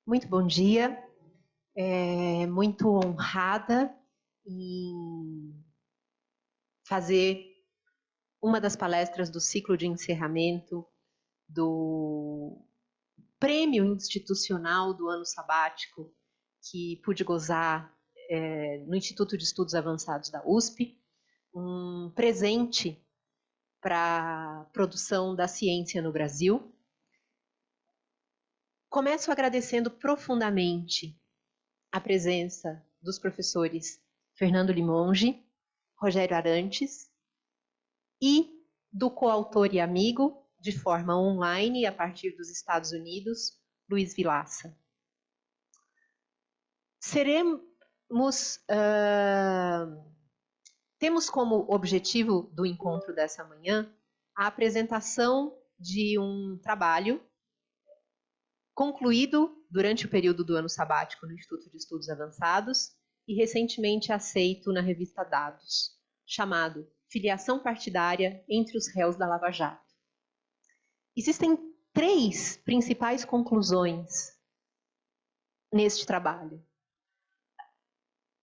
Muito bom dia. Muito honrada em fazer uma das palestras do ciclo de encerramento do prêmio institucional do ano sabático que pude gozar no Instituto de Estudos Avançados da USP, um presente para a produção da ciência no Brasil. Começo agradecendo profundamente a presença dos professores Fernando Limonge, Rogério Arantes e do coautor e amigo, de forma online, a partir dos Estados Unidos, Luiz Vilaça. Temos como objetivo do encontro dessa manhã a apresentação de um trabalho concluído durante o período do ano sabático no Instituto de Estudos Avançados e recentemente aceito na revista Dados, chamado Filiação Partidária entre os réus da Lava Jato. Existem 3 principais conclusões neste trabalho.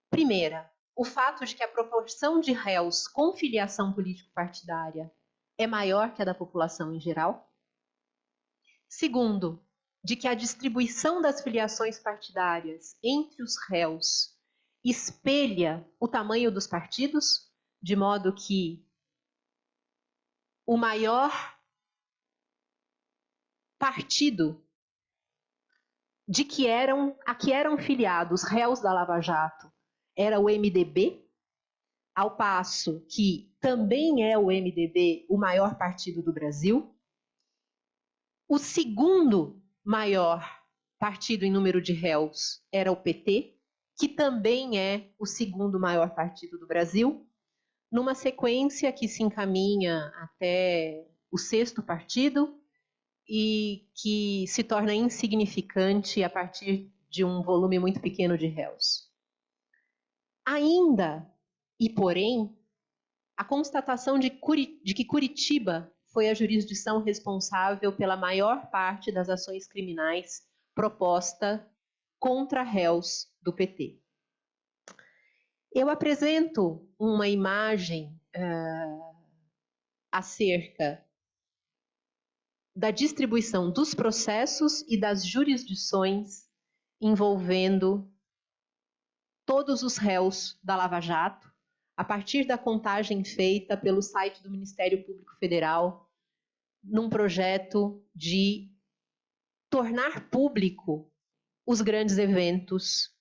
Primeira, o fato de que a proporção de réus com filiação político-partidária é maior que a da população em geral. Segundo, de que a distribuição das filiações partidárias entre os réus espelha o tamanho dos partidos, de modo que o maior partido a que eram filiados réus da Lava Jato era o MDB, ao passo que também é o MDB o maior partido do Brasil. O segundo maior partido em número de réus era o PT, que também é o segundo maior partido do Brasil, numa sequência que se encaminha até o 6º partido e que se torna insignificante a partir de um volume muito pequeno de réus. Ainda, e porém, a constatação de que Curitiba foi a jurisdição responsável pela maior parte das ações criminais proposta contra réus do PT. Eu apresento uma imagem acerca da distribuição dos processos e das jurisdições envolvendo todos os réus da Lava Jato, a partir da contagem feita pelo site do Ministério Público Federal, num projeto de tornar público os grandes eventos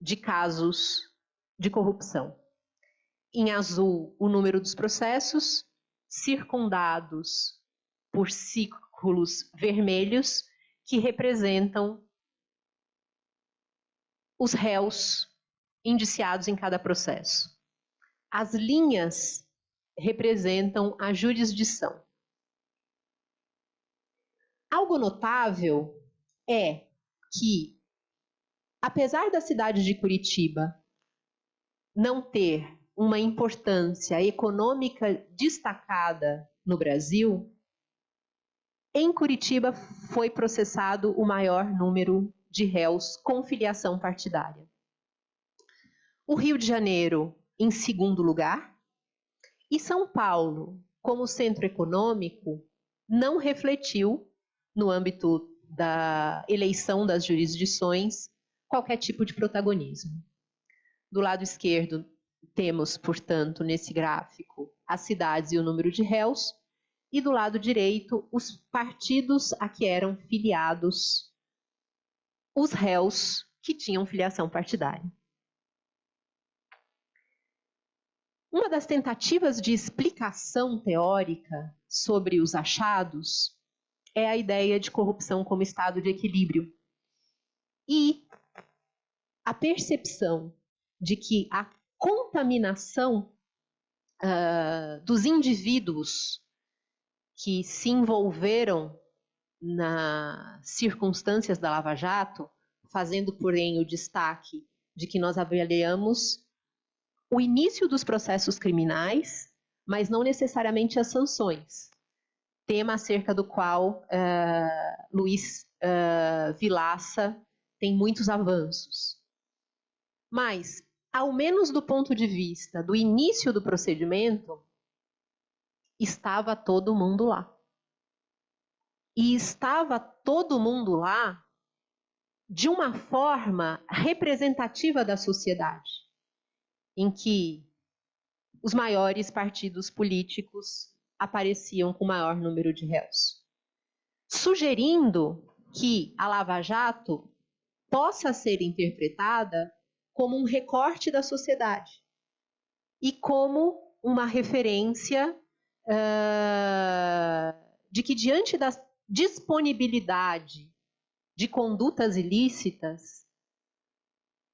de casos de corrupção. Em azul, o número dos processos, circundados por círculos vermelhos, que representam os réus indiciados em cada processo. As linhas representam a jurisdição. Algo notável é que, apesar da cidade de Curitiba não ter uma importância econômica destacada no Brasil, em Curitiba foi processado o maior número de réus com filiação partidária. O Rio de Janeiro, em segundo lugar, e São Paulo, como centro econômico, não refletiu, no âmbito da eleição das jurisdições, qualquer tipo de protagonismo. Do lado esquerdo, temos, portanto, nesse gráfico, as cidades e o número de réus, e do lado direito, os partidos a que eram filiados os réus que tinham filiação partidária. Uma das tentativas de explicação teórica sobre os achados é a ideia de corrupção como estado de equilíbrio. E a percepção de que a contaminação dos indivíduos que se envolveram nas circunstâncias da Lava Jato, fazendo, porém, o destaque de que nós avaliamos o início dos processos criminais, mas não necessariamente as sanções, tema acerca do qual Luiz Vilaça tem muitos avanços. Mas, ao menos do ponto de vista do início do procedimento, estava todo mundo lá. E estava todo mundo lá de uma forma representativa da sociedade, em que os maiores partidos políticos apareciam com o maior número de réus, sugerindo que a Lava Jato possa ser interpretada como um recorte da sociedade e como uma referência de que, diante da disponibilidade de condutas ilícitas,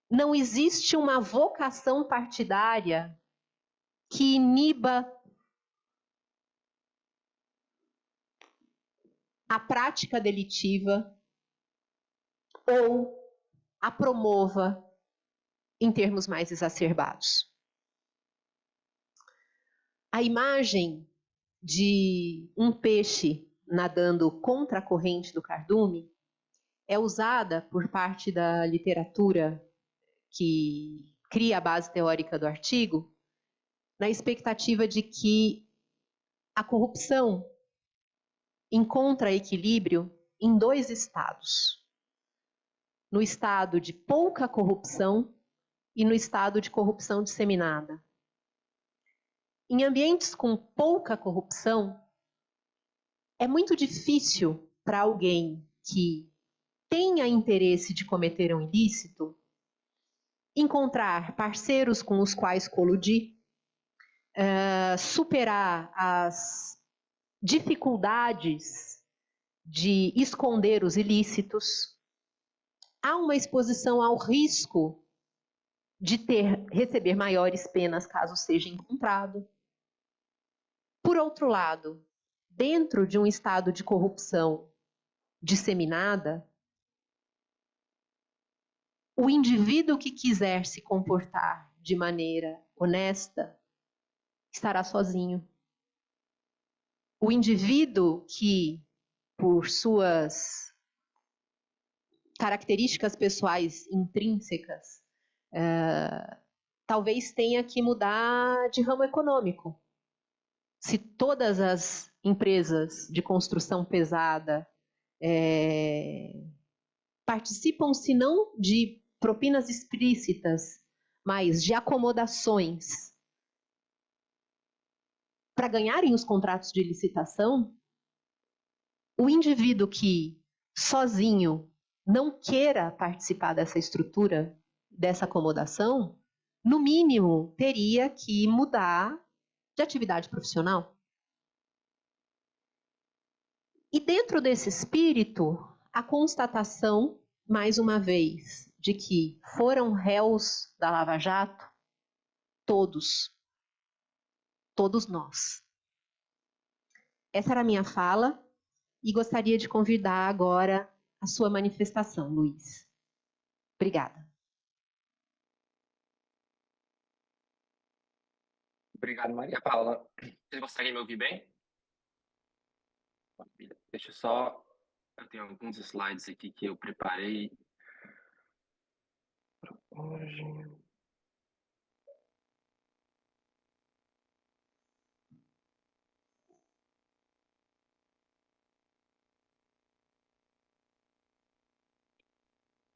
não existe uma vocação partidária que iniba a prática delitiva ou a promova em termos mais exacerbados. A imagem de um peixe nadando contra a corrente do cardume é usada por parte da literatura que cria a base teórica do artigo, na expectativa de que a corrupção encontra equilíbrio em dois estados: no estado de pouca corrupção e no estado de corrupção disseminada. Em ambientes com pouca corrupção, é muito difícil para alguém que tenha interesse de cometer um ilícito encontrar parceiros com os quais coludir, superar as dificuldades de esconder os ilícitos. Há uma exposição ao risco de receber maiores penas caso seja encontrado. Por outro lado, dentro de um estado de corrupção disseminada, o indivíduo que quiser se comportar de maneira honesta estará sozinho. O indivíduo que, por suas características pessoais intrínsecas, talvez tenha que mudar de ramo econômico. Se todas as empresas de construção pesada participam, se não de propinas explícitas, mas de acomodações para ganharem os contratos de licitação, o indivíduo que sozinho não queira participar dessa estrutura, dessa acomodação, no mínimo teria que mudar de atividade profissional. E dentro desse espírito, a constatação, mais uma vez, de que foram réus da Lava Jato todos nós. Essa era a minha fala e gostaria de convidar agora a sua manifestação, Luiz. Obrigada. Obrigado, Maria Paula. Vocês conseguem me ouvir bem? Deixa eu só... Eu tenho alguns slides aqui que eu preparei para hoje.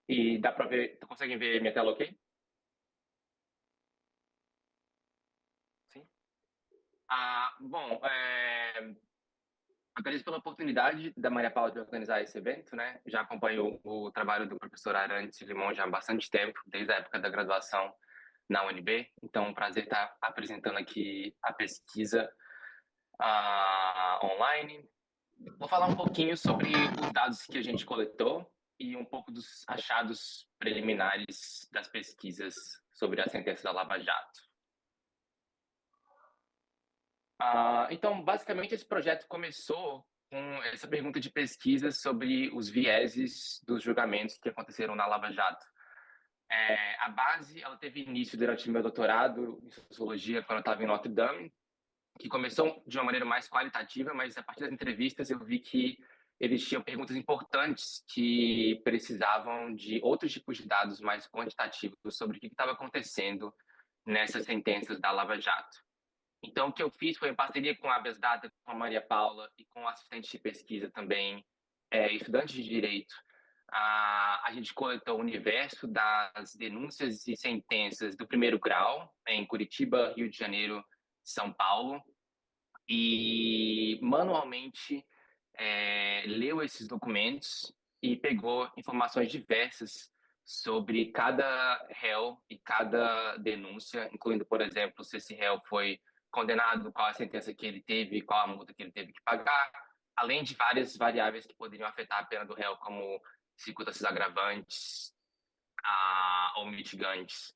E dá para ver... Conseguem ver minha tela, ok? Sim? Bom, agradeço pela oportunidade da Maria Paula de organizar esse evento, né? Já acompanho o trabalho do professor Arantes Limon já há bastante tempo, desde a época da graduação na UNB. Então, é um prazer estar apresentando aqui a pesquisa online. Vou falar um pouquinho sobre os dados que a gente coletou e um pouco dos achados preliminares das pesquisas sobre a sentença da Lava Jato. Então, basicamente, esse projeto começou com essa pergunta de pesquisa sobre os vieses dos julgamentos que aconteceram na Lava Jato. A base, ela teve início durante meu doutorado em Sociologia, quando eu estava em Notre Dame, que começou de uma maneira mais qualitativa, mas a partir das entrevistas eu vi que existiam perguntas importantes que precisavam de outros tipos de dados mais quantitativos sobre o que estava acontecendo nessas sentenças da Lava Jato. Então, o que eu fiz foi, em parceria com a Habeas Data, com a Maria Paula e com assistentes de pesquisa também, estudantes de direito, a gente coletou o universo das denúncias e sentenças do primeiro grau em Curitiba, Rio de Janeiro, São Paulo, e manualmente leu esses documentos e pegou informações diversas sobre cada réu e cada denúncia, incluindo, por exemplo, se esse réu foi condenado, qual a sentença que ele teve, qual a multa que ele teve que pagar, além de várias variáveis que poderiam afetar a pena do réu, como circunstâncias agravantes ou mitigantes.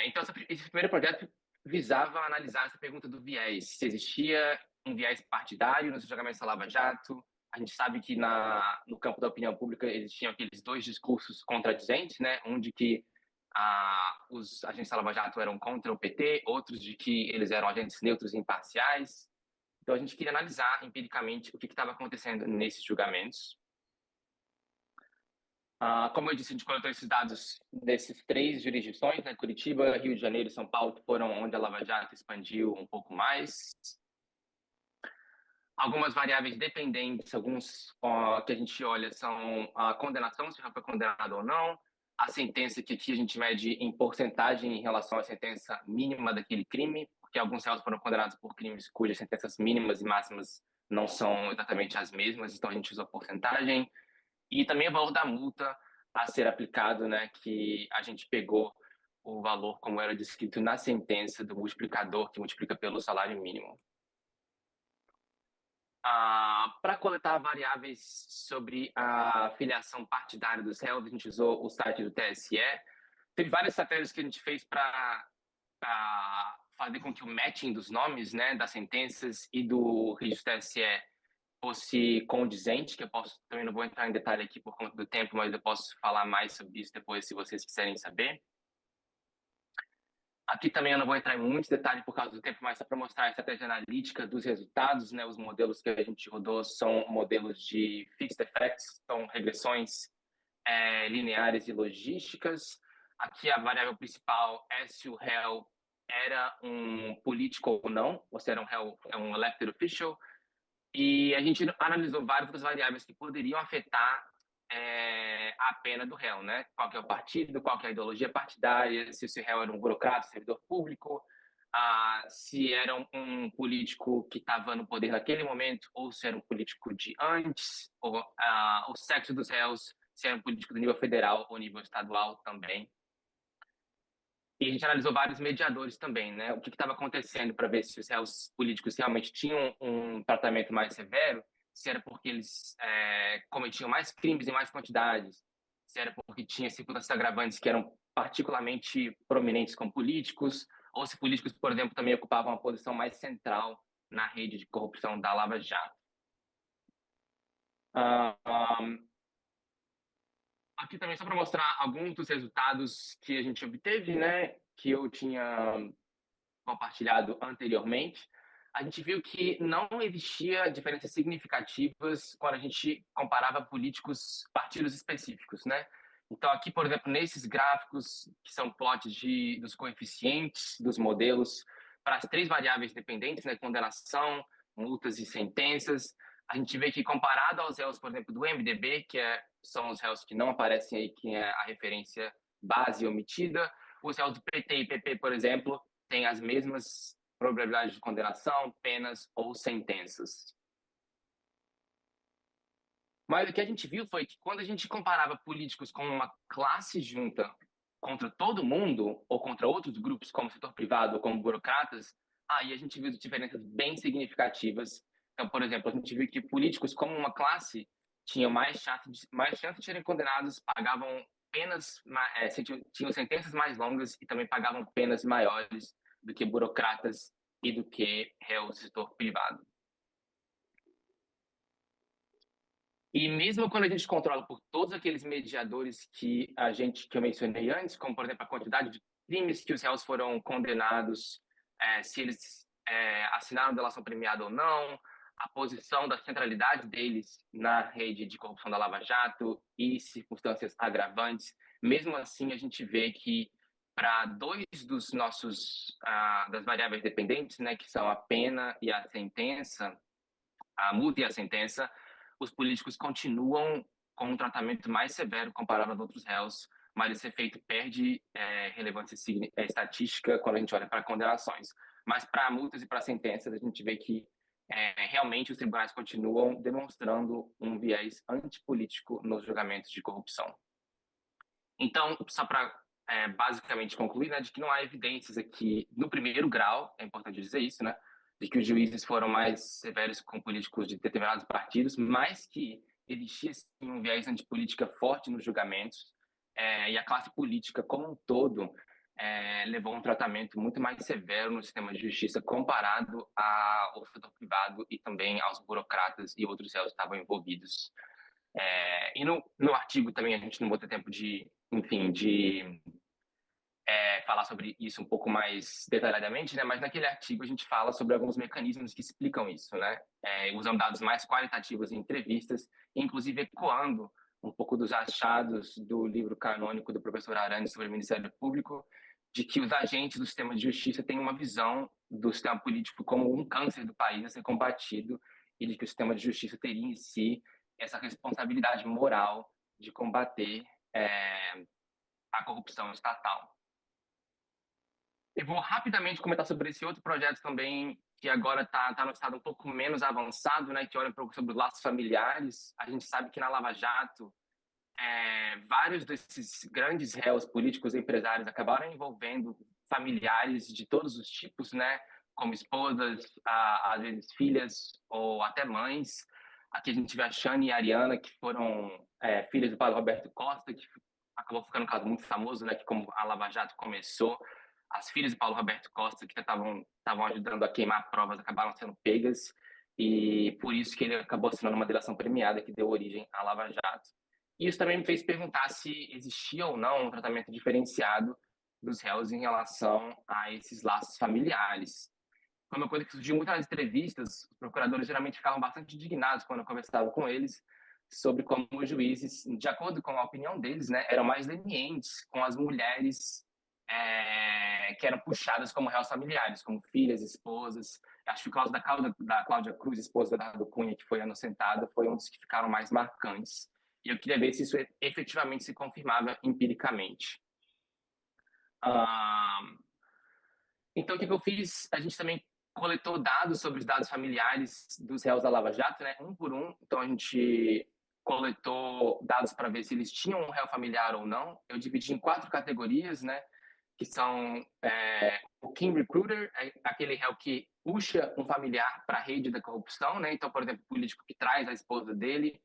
Então, esse primeiro projeto visava analisar essa pergunta do viés, se existia um viés partidário nos julgamentos da Lava Jato. A gente sabe que no campo da opinião pública existiam aqueles dois discursos contradizentes, né? Um de que os agentes da Lava Jato eram contra o PT, outros de que eles eram agentes neutros e imparciais. Então, a gente queria analisar empiricamente o que estava acontecendo nesses julgamentos. Como eu disse, a gente coletou esses dados desses 3 jurisdições, né? Curitiba, Rio de Janeiro e São Paulo, que foram onde a Lava Jato expandiu um pouco mais. Algumas variáveis dependentes, alguns que a gente olha são a condenação, se já foi condenado ou não, a sentença, que aqui a gente mede em porcentagem em relação à sentença mínima daquele crime, porque alguns réus foram condenados por crimes cujas sentenças mínimas e máximas não são exatamente as mesmas, então a gente usa porcentagem. E também o valor da multa a ser aplicado, né, que a gente pegou o valor como era descrito na sentença do multiplicador, que multiplica pelo salário mínimo. Para coletar variáveis sobre a filiação partidária dos réus, a gente usou o site do TSE. Teve várias estratégias que a gente fez para fazer com que o matching dos nomes, né, das sentenças e do registro TSE fosse condizente, que eu também não vou entrar em detalhe aqui por conta do tempo, mas eu posso falar mais sobre isso depois, se vocês quiserem saber. Aqui também eu não vou entrar em muitos detalhes por causa do tempo, mas só para mostrar a estratégia analítica dos resultados, né? Os modelos que a gente rodou são modelos de fixed effects, são regressões lineares e logísticas. Aqui a variável principal é se o réu era um político ou não, ou se era um elected official. E a gente analisou várias outras variáveis que poderiam afetar a pena do réu, né? Qual que é o partido, qual que é a ideologia partidária, se esse réu era um burocrata, servidor público, se era um político que estava no poder naquele momento, ou se era um político de antes, ou o sexo dos réus, se era um político do nível federal ou nível estadual também. E a gente analisou vários mediadores também, né? O que estava acontecendo para ver se os réus políticos realmente tinham um tratamento mais severo, se era porque eles cometiam mais crimes em mais quantidades, se era porque tinha circunstâncias agravantes que eram particularmente prominentes com políticos, ou se políticos, por exemplo, também ocupavam uma posição mais central na rede de corrupção da Lava Jato. Aqui também só para mostrar alguns dos resultados que a gente obteve, né, que eu tinha compartilhado anteriormente. A gente viu que não existia diferenças significativas quando a gente comparava políticos, partidos específicos, né? Então aqui, por exemplo, nesses gráficos que são plots dos coeficientes dos modelos para as 3 variáveis dependentes, né, condenação, multas e sentenças, a gente vê que comparado aos réus, por exemplo, do MDB, que são os réus que não aparecem aí, que é a referência base omitida, os réus do PT e PP, por exemplo, têm as mesmas probabilidades de condenação, penas ou sentenças. Mas o que a gente viu foi que quando a gente comparava políticos com uma classe junta contra todo mundo, ou contra outros grupos, como setor privado ou como burocratas, aí a gente viu diferenças bem significativas. Então, por exemplo, a gente viu que políticos como uma classe tinham mais chance de serem condenados, pagavam penas, tinham sentenças mais longas e também pagavam penas maiores do que burocratas e do que réus do setor privado. E mesmo quando a gente controla por todos aqueles mediadores que eu mencionei antes, como, por exemplo, a quantidade de crimes que os réus foram condenados, se eles assinaram delação premiada ou não, a posição da centralidade deles na rede de corrupção da Lava Jato e circunstâncias agravantes. Mesmo assim, a gente vê que para dois dos nossos das variáveis dependentes, né, que são a pena e a sentença, a multa e a sentença, os políticos continuam com um tratamento mais severo comparado a outros réus, mas esse efeito perde relevância estatística quando a gente olha para condenações. Mas para multas e para sentenças, a gente vê que realmente os tribunais continuam demonstrando um viés antipolítico nos julgamentos de corrupção. Então, só para basicamente concluir, né, de que não há evidências aqui no primeiro grau, é importante dizer isso, né, de que os juízes foram mais severos com políticos de determinados partidos, mas que existia sim, um viés antipolítica forte nos julgamentos, e a classe política como um todo levou um tratamento muito mais severo no sistema de justiça comparado ao setor privado e também aos burocratas e outros réus que estavam envolvidos. E no artigo também a gente não vou ter tempo de, enfim, de falar sobre isso um pouco mais detalhadamente, né? Mas naquele artigo a gente fala sobre alguns mecanismos que explicam isso, né? Usando dados mais qualitativos em entrevistas, inclusive ecoando um pouco dos achados do livro canônico do professor Arani sobre o Ministério Público, de que os agentes do sistema de justiça têm uma visão do sistema político como um câncer do país a ser combatido e de que o sistema de justiça teria em si essa responsabilidade moral de combater a corrupção estatal. Eu vou rapidamente comentar sobre esse outro projeto também, que agora está no estado um pouco menos avançado, né, que olha um pouco sobre laços familiares. A gente sabe que na Lava Jato, vários desses grandes réus políticos e empresários acabaram envolvendo familiares de todos os tipos, né, como esposas, às vezes filhas ou até mães. Aqui a gente vê a Shane e a Ariana, que foram filhas do Paulo Roberto Costa, que acabou ficando um caso muito famoso, né, que como a Lava Jato começou, as filhas de Paulo Roberto Costa, que estavam ajudando a queimar provas, acabaram sendo pegas, e por isso que ele acabou assinando uma delação premiada que deu origem à Lava Jato. E isso também me fez perguntar se existia ou não um tratamento diferenciado dos réus em relação a esses laços familiares. Foi uma coisa que surgiu muito nas entrevistas. Os procuradores geralmente ficavam bastante indignados quando eu conversava com eles sobre como os juízes, de acordo com a opinião deles, né, eram mais lenientes com as mulheres que eram puxadas como réus familiares, como filhas, esposas. Acho que o caso da Cláudia Cruz, esposa da Eduardo Cunha, que foi inocentada, foi um dos que ficaram mais marcantes. E eu queria ver se isso efetivamente se confirmava empiricamente. Então, o que eu fiz? A gente também coletou dados sobre os dados familiares dos réus da Lava Jato, né, um por um. Então, a gente coletou dados para ver se eles tinham um réu familiar ou não. Eu dividi em 4 categorias, né, que são o King Recruiter, aquele réu que puxa um familiar para a rede da corrupção, né? Então, por exemplo, o político que traz a esposa dele.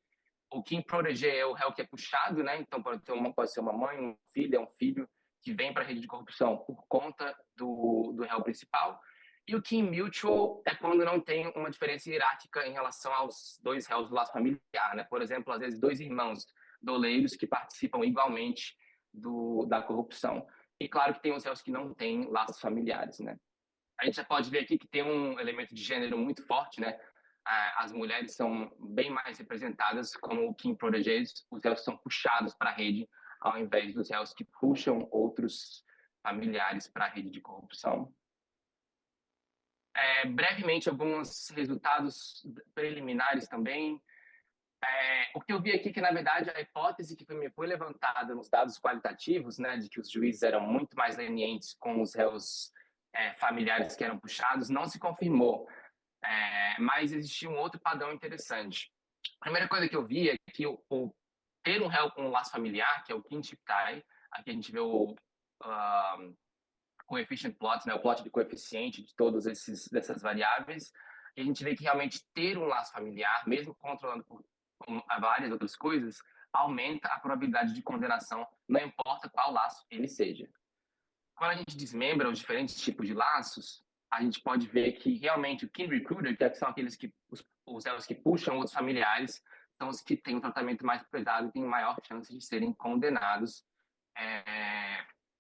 O King Protégé é o réu que é puxado, né? Então, pode ser uma mãe, um filho que vem para a rede de corrupção por conta do réu principal. E o King Mutual é quando não tem uma diferença hierárquica em relação aos dois réus do laço familiar, né? Por exemplo, às vezes 2 irmãos doleiros que participam igualmente da corrupção. E claro que tem os réus que não têm laços familiares, né? A gente já pode ver aqui que tem um elemento de gênero muito forte, né? As mulheres são bem mais representadas como o King Protégés, os réus são puxados para a rede, ao invés dos réus que puxam outros familiares para a rede de corrupção. Brevemente, alguns resultados preliminares também. O que eu vi aqui que, na verdade, a hipótese que foi levantada nos dados qualitativos, né, de que os juízes eram muito mais lenientes com os réus familiares que eram puxados, não se confirmou. Mas existia um outro padrão interessante. A primeira coisa que eu vi é que ter um réu com um laço familiar, que é o Quintiptai, aqui a gente vê o coefficient plot, né, o plot de coeficiente de todas dessas variáveis, e a gente vê que realmente ter um laço familiar, mesmo controlando por várias outras coisas, aumenta a probabilidade de condenação, não importa qual laço ele seja. Quando a gente desmembra os diferentes tipos de laços, a gente pode ver que realmente o King Recruiter, que são aqueles que os réus que puxam outros familiares, são os que têm um tratamento mais pesado e têm maior chance de serem condenados,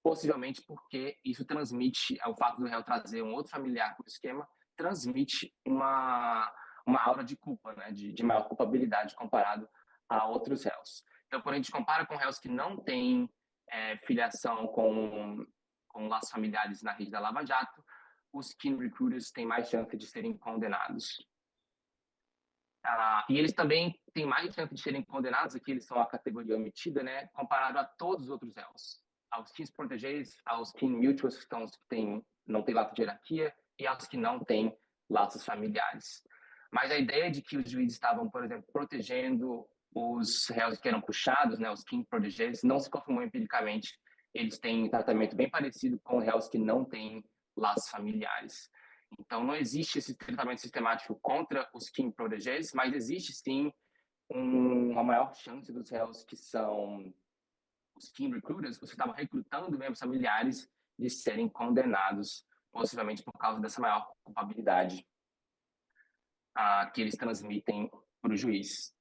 possivelmente porque isso transmite, o fato do réu trazer um outro familiar para o esquema, transmite uma uma aura de culpa, né, de maior culpabilidade comparado a outros réus. Então, quando a gente compara com réus que não têm filiação com laços familiares na rede da Lava Jato, os kin recruiters têm mais chance de serem condenados. E eles também têm mais chance de serem condenados, aqui eles são a categoria omitida, né, comparado a todos os outros réus. Aos kins protégés, aos kin mutuals, que são os que não têm laço de hierarquia, e aos que não têm laços familiares. Mas a ideia de que os juízes estavam, por exemplo, protegendo os réus que eram puxados, né, os kin protégés, não se confirmou empiricamente. Eles têm um tratamento bem parecido com réus que não têm laços familiares. Então, não existe esse tratamento sistemático contra os kin protégés, mas existe sim uma maior chance dos réus que são os kin recruiters, que estavam recrutando membros familiares, de serem condenados, possivelmente por causa dessa maior culpabilidade que eles transmitem para o juiz.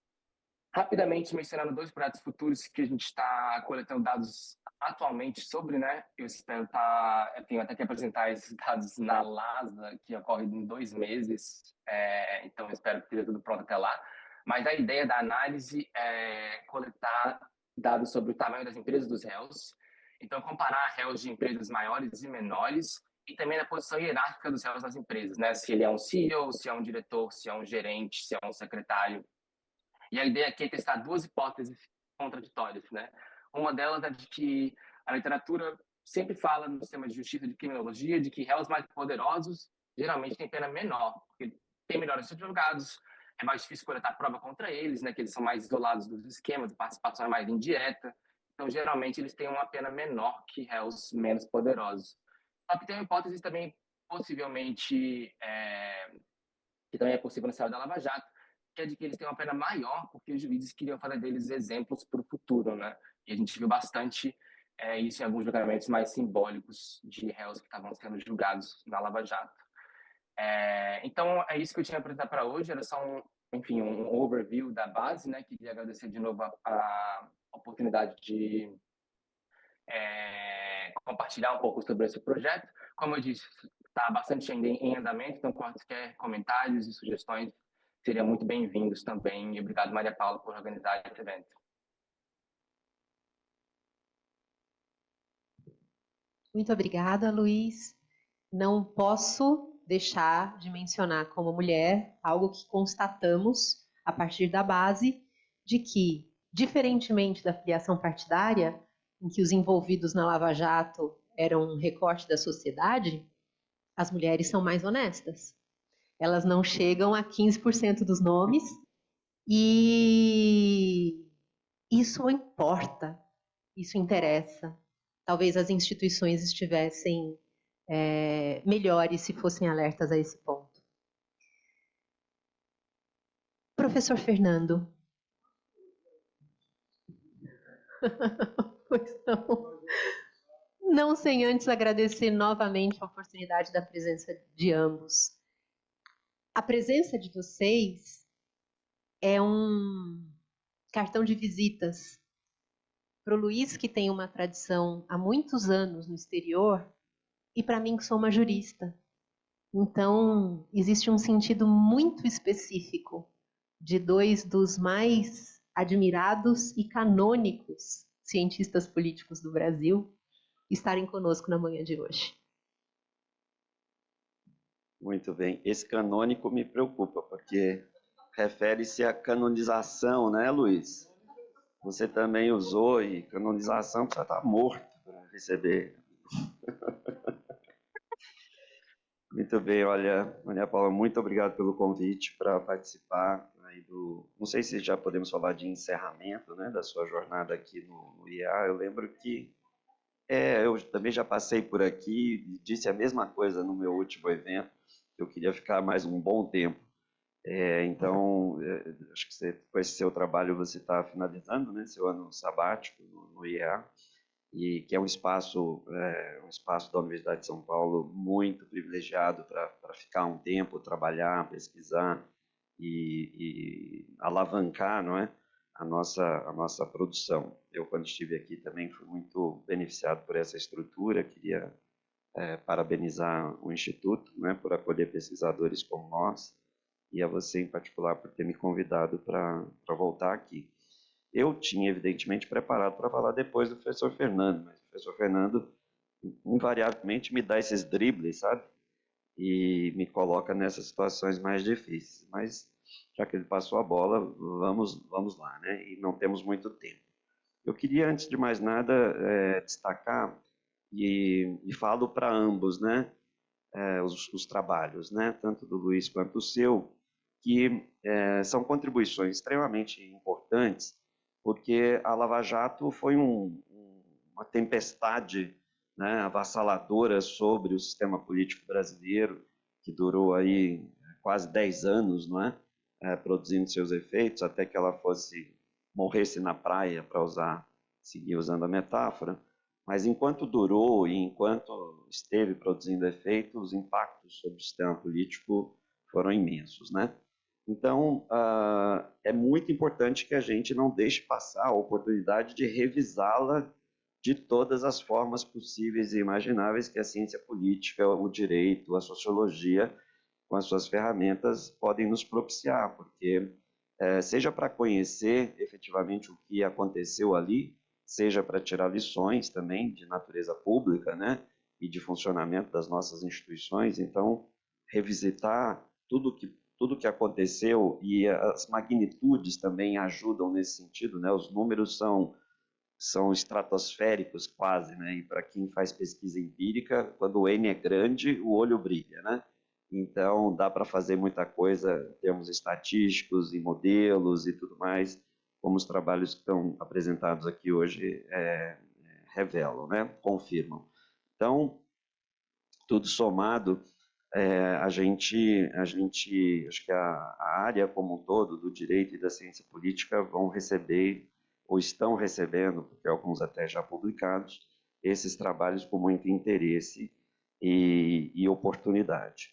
Rapidamente mencionando 2 projetos futuros que a gente está coletando dados atualmente sobre, né? Eu espero eu tenho até que apresentar esses dados na LASA, que ocorre em 2 meses, então eu espero que esteja tudo pronto até lá. Mas a ideia da análise é coletar dados sobre o tamanho das empresas dos réus, então comparar réus de empresas maiores e menores, e também na posição hierárquica dos réus nas empresas, né? Se ele é um CEO, se é um diretor, se é um gerente, se é um secretário. E a ideia aqui é testar 2 hipóteses contraditórias, né? Uma delas é de que a literatura sempre fala no sistema de justiça de criminologia de que réus mais poderosos geralmente têm pena menor, porque têm melhores advogados, é mais difícil coletar prova contra eles, né? Que eles são mais isolados dos esquemas, a participação é mais indireta. Então, geralmente, eles têm uma pena menor que réus menos poderosos. Só que tem uma hipótese também, possivelmente, que também é possível no cenário da Lava Jato, que é de que eles têm uma pena maior porque os juízes queriam fazer deles exemplos para o futuro, né? E a gente viu bastante isso em alguns julgamentos mais simbólicos de réus que estavam sendo julgados na Lava Jato. Então, é isso que eu tinha a apresentar para hoje. Era só um overview da base, né? Queria agradecer de novo a oportunidade de compartilhar um pouco sobre esse projeto. Como eu disse, está bastante ainda em andamento, então quaisquer comentários e sugestões seriam muito bem-vindos também. E obrigado, Maria Paula, por organizar esse evento. Muito obrigada, Luiz. Não posso deixar de mencionar como mulher algo que constatamos a partir da base de que, diferentemente da filiação partidária, em que os envolvidos na Lava Jato eram um recorte da sociedade, as mulheres são mais honestas. Elas não chegam a 15% dos nomes e isso importa, isso interessa. Talvez as instituições estivessem melhores se fossem alertas a esse ponto. Professor Fernando. Pois não. Não sem antes agradecer novamente a oportunidade da presença de ambos. A presença de vocês é um cartão de visitas para o Luiz, que tem uma tradição há muitos anos no exterior, e para mim, que sou uma jurista. Então, existe um sentido muito específico de 2 dos mais admirados e canônicos cientistas políticos do Brasil estarem conosco na manhã de hoje. Muito bem. Esse canônico me preocupa, porque refere-se à canonização, né, Luiz? Você também usou, e canonização precisa estar morto para receber. Muito bem, olha, Maria Paula, muito obrigado pelo convite para participar aí não sei se já podemos falar de encerramento, né, da sua jornada aqui no IEA. Eu lembro que eu também já passei por aqui e disse a mesma coisa no meu último evento. Eu queria ficar mais um bom tempo. Então, acho que com esse seu trabalho você está finalizando, né, seu ano sabático no IEA, e que é um espaço da Universidade de São Paulo muito privilegiado para ficar um tempo, trabalhar, pesquisar e alavancar, não é, a nossa produção. Eu, quando estive aqui, também fui muito beneficiado por essa estrutura. Queria parabenizar o Instituto, né, por acolher pesquisadores como nós, e a você em particular por ter me convidado para voltar aqui. Eu tinha, evidentemente, preparado para falar depois do professor Fernando, mas o professor Fernando invariavelmente me dá esses dribles, sabe? E me coloca nessas situações mais difíceis. Mas, já que ele passou a bola, vamos lá, né? E não temos muito tempo. Eu queria, antes de mais nada, destacar, e falo para ambos, né? Os trabalhos, né? Tanto do Luiz quanto o seu, que são contribuições extremamente importantes, porque a Lava Jato foi uma tempestade, né, avassaladora sobre o sistema político brasileiro, que durou aí quase 10 anos, não é? Produzindo seus efeitos, até que ela morresse na praia, para seguir usando a metáfora. Mas enquanto durou e enquanto esteve produzindo efeitos, os impactos sobre o sistema político foram imensos, né? Então, é muito importante que a gente não deixe passar a oportunidade de revisá-la de todas as formas possíveis e imagináveis que a ciência política, o direito, a sociologia, com as suas ferramentas, podem nos propiciar, porque seja para conhecer efetivamente o que aconteceu ali, seja para tirar lições também de natureza pública, né, e de funcionamento das nossas instituições. Então, revisitar tudo que aconteceu, e as magnitudes também ajudam nesse sentido, né? Os números são estratosféricos quase, né? E para quem faz pesquisa empírica, quando o N é grande, o olho brilha, né? Então, dá para fazer muita coisa em termos estatísticos e modelos e tudo mais, como os trabalhos que estão apresentados aqui hoje revelam, né? Confirmam. Então, tudo somado, acho que a área como um todo, do direito e da ciência política, vão receber, ou estão recebendo, porque alguns até já publicados, esses trabalhos com muito interesse e oportunidade.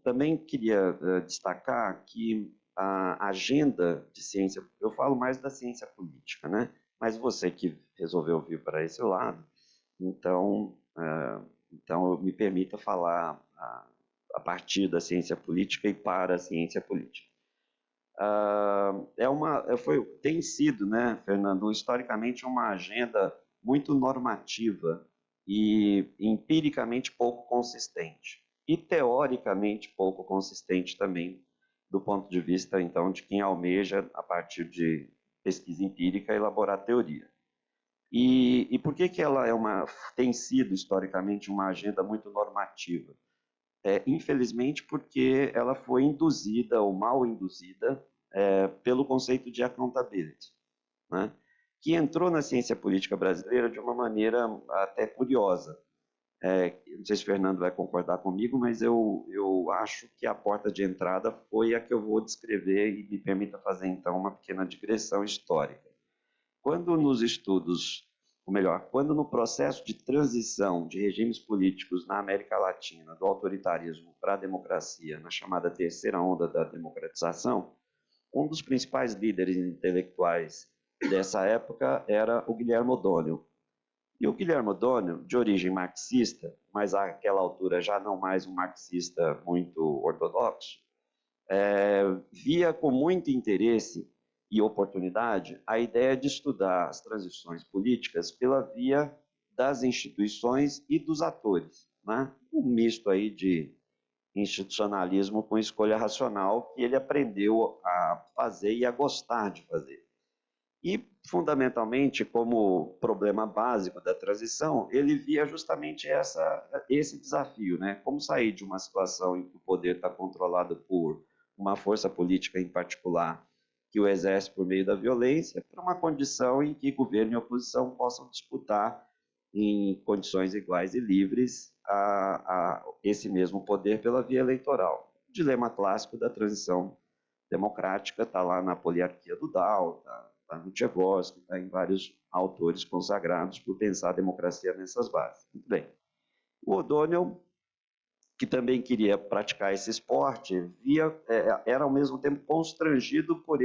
Também queria destacar que a agenda de ciência, eu falo mais da ciência política, né? Mas você que resolveu vir para esse lado, então me permita falar a partir da ciência política e para a ciência política. Tem sido, né, Fernando, historicamente uma agenda muito normativa e empiricamente pouco consistente, e teoricamente pouco consistente também, do ponto de vista, então, de quem almeja, a partir de pesquisa empírica, elaborar teoria. E por que ela tem sido, historicamente, uma agenda muito normativa? Infelizmente, porque ela foi induzida, ou mal induzida, pelo conceito de accountability, né? Que entrou na ciência política brasileira de uma maneira até curiosa. Não sei se o Fernando vai concordar comigo, mas eu acho que a porta de entrada foi a que eu vou descrever, e me permita fazer, então, uma pequena digressão histórica. Quando nos estudos, ou melhor, quando no processo de transição de regimes políticos na América Latina, do autoritarismo para a democracia, na chamada terceira onda da democratização, um dos principais líderes intelectuais dessa época era o Guilherme O'Donnell. E o Guilherme O'Donnell, de origem marxista, mas àquela altura já não mais um marxista muito ortodoxo, via com muito interesse e oportunidade a ideia de estudar as transições políticas pela via das instituições e dos atores, né? Um misto aí de institucionalismo com escolha racional que ele aprendeu a fazer e a gostar de fazer. E, fundamentalmente, como problema básico da transição, ele via justamente esse desafio, né? Como sair de uma situação em que o poder está controlado por uma força política em particular, que o exerce por meio da violência, para uma condição em que governo e oposição possam disputar em condições iguais e livres a esse mesmo poder pela via eleitoral. O dilema clássico da transição democrática está lá na Poliarquia do Dow, está no Tchaikovsky, está em vários autores consagrados por pensar a democracia nessas bases. Muito bem. O O'Donnell, que também queria praticar esse esporte, era ao mesmo tempo constrangido por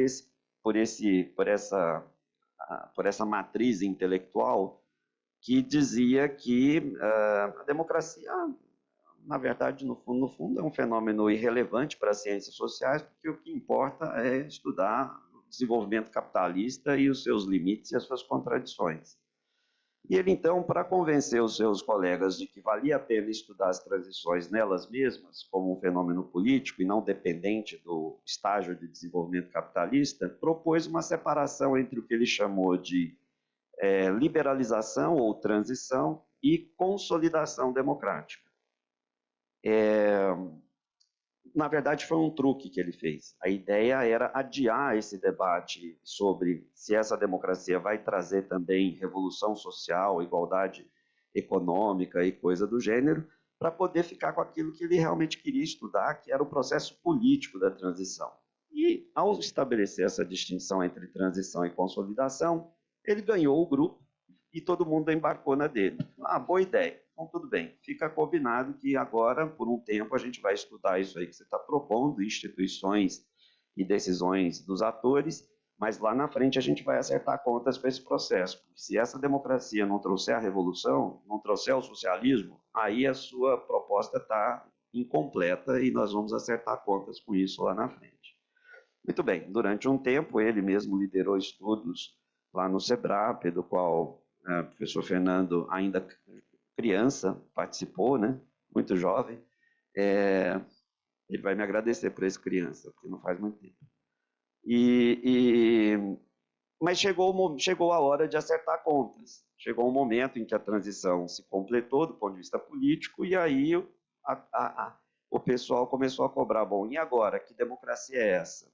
essa matriz intelectual que dizia que a democracia na verdade, no fundo, é um fenômeno irrelevante para as ciências sociais, porque o que importa é estudar o desenvolvimento capitalista e os seus limites e as suas contradições. E ele, então, para convencer os seus colegas de que valia a pena estudar as transições nelas mesmas, como um fenômeno político e não dependente do estágio de desenvolvimento capitalista, propôs uma separação entre o que ele chamou de liberalização ou transição e consolidação democrática. Na verdade, foi um truque que ele fez. A ideia era adiar esse debate sobre se essa democracia vai trazer também revolução social, igualdade econômica e coisa do gênero, para poder ficar com aquilo que ele realmente queria estudar, que era o processo político da transição. E, ao estabelecer essa distinção entre transição e consolidação, ele ganhou o grupo e todo mundo embarcou na dele. Boa ideia. Então, tudo bem. Fica combinado que agora, por um tempo, a gente vai estudar isso aí que você está propondo, instituições e decisões dos atores, mas lá na frente a gente vai acertar contas com esse processo. Porque se essa democracia não trouxer a revolução, não trouxer o socialismo, aí a sua proposta está incompleta e nós vamos acertar contas com isso lá na frente. Muito bem. Durante um tempo, ele mesmo liderou estudos lá no SEBRAP, do qual o professor Fernando, ainda criança, participou, né? Muito jovem. Ele vai me agradecer por esse criança, porque não faz muito tempo. Mas chegou a hora de acertar contas. Chegou um momento em que a transição se completou do ponto de vista político, e aí o pessoal começou a cobrar, bom, e agora, que democracia é essa?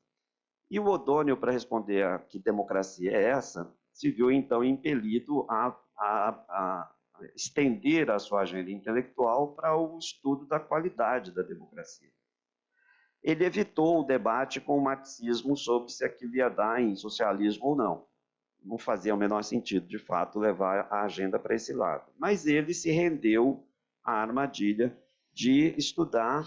E o O'Donnell, para responder a que democracia é essa, se viu então impelido a estender a sua agenda intelectual para o estudo da qualidade da democracia. Ele evitou o debate com o marxismo sobre se aquilo ia dar em socialismo ou não. Não fazia o menor sentido, de fato, levar a agenda para esse lado. Mas ele se rendeu à armadilha de estudar,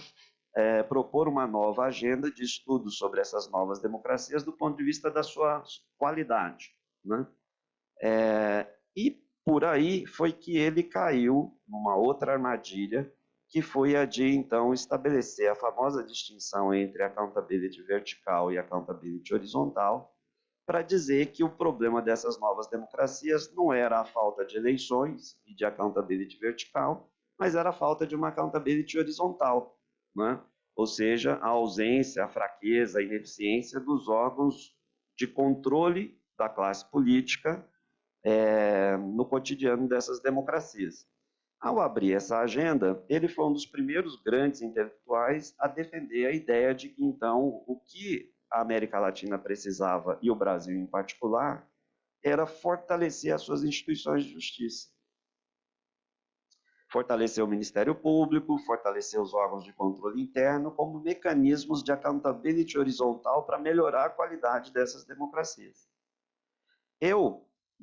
propor uma nova agenda de estudo sobre essas novas democracias do ponto de vista da sua qualidade, né? E por aí foi que ele caiu numa outra armadilha, que foi a de, então, estabelecer a famosa distinção entre accountability vertical e accountability horizontal, para dizer que o problema dessas novas democracias não era a falta de eleições e de accountability vertical, mas era a falta de uma accountability horizontal, né? Ou seja, a ausência, a fraqueza, a ineficiência dos órgãos de controle da classe política no cotidiano dessas democracias. Ao abrir essa agenda, ele foi um dos primeiros grandes intelectuais a defender a ideia de que, então, o que a América Latina precisava, e o Brasil em particular, era fortalecer as suas instituições de justiça. Fortalecer o Ministério Público, fortalecer os órgãos de controle interno como mecanismos de accountability horizontal para melhorar a qualidade dessas democracias.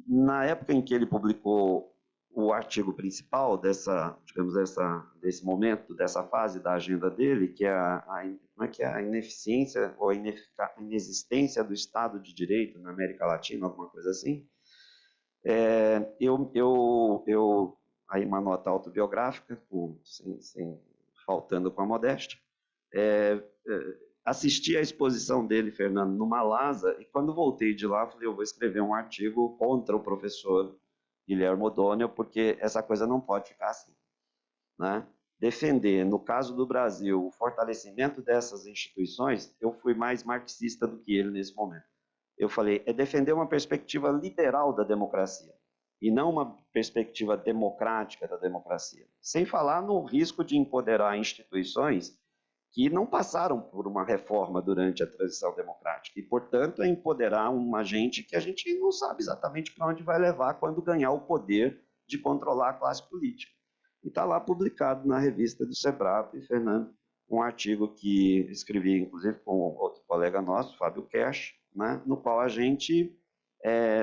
Na época em que ele publicou o artigo principal desse momento, dessa fase da agenda dele, que é a ineficiência ou a inexistência do Estado de Direito na América Latina, alguma coisa assim, aí uma nota autobiográfica, faltando com a modéstia, assisti à exposição dele, Fernando, no Malasa, e quando voltei de lá, falei, eu vou escrever um artigo contra o professor Guilherme O'Donnell, porque essa coisa não pode ficar assim, né? Defender, no caso do Brasil, o fortalecimento dessas instituições, eu fui mais marxista do que ele nesse momento. Eu falei, é defender uma perspectiva liberal da democracia, e não uma perspectiva democrática da democracia. Sem falar no risco de empoderar instituições que não passaram por uma reforma durante a transição democrática, e, portanto, é empoderar uma gente que a gente não sabe exatamente para onde vai levar quando ganhar o poder de controlar a classe política. E está lá publicado na revista do SEBRAP, Fernando, um artigo que escrevi, inclusive, com outro colega nosso, Fábio Kersh, né, no qual a gente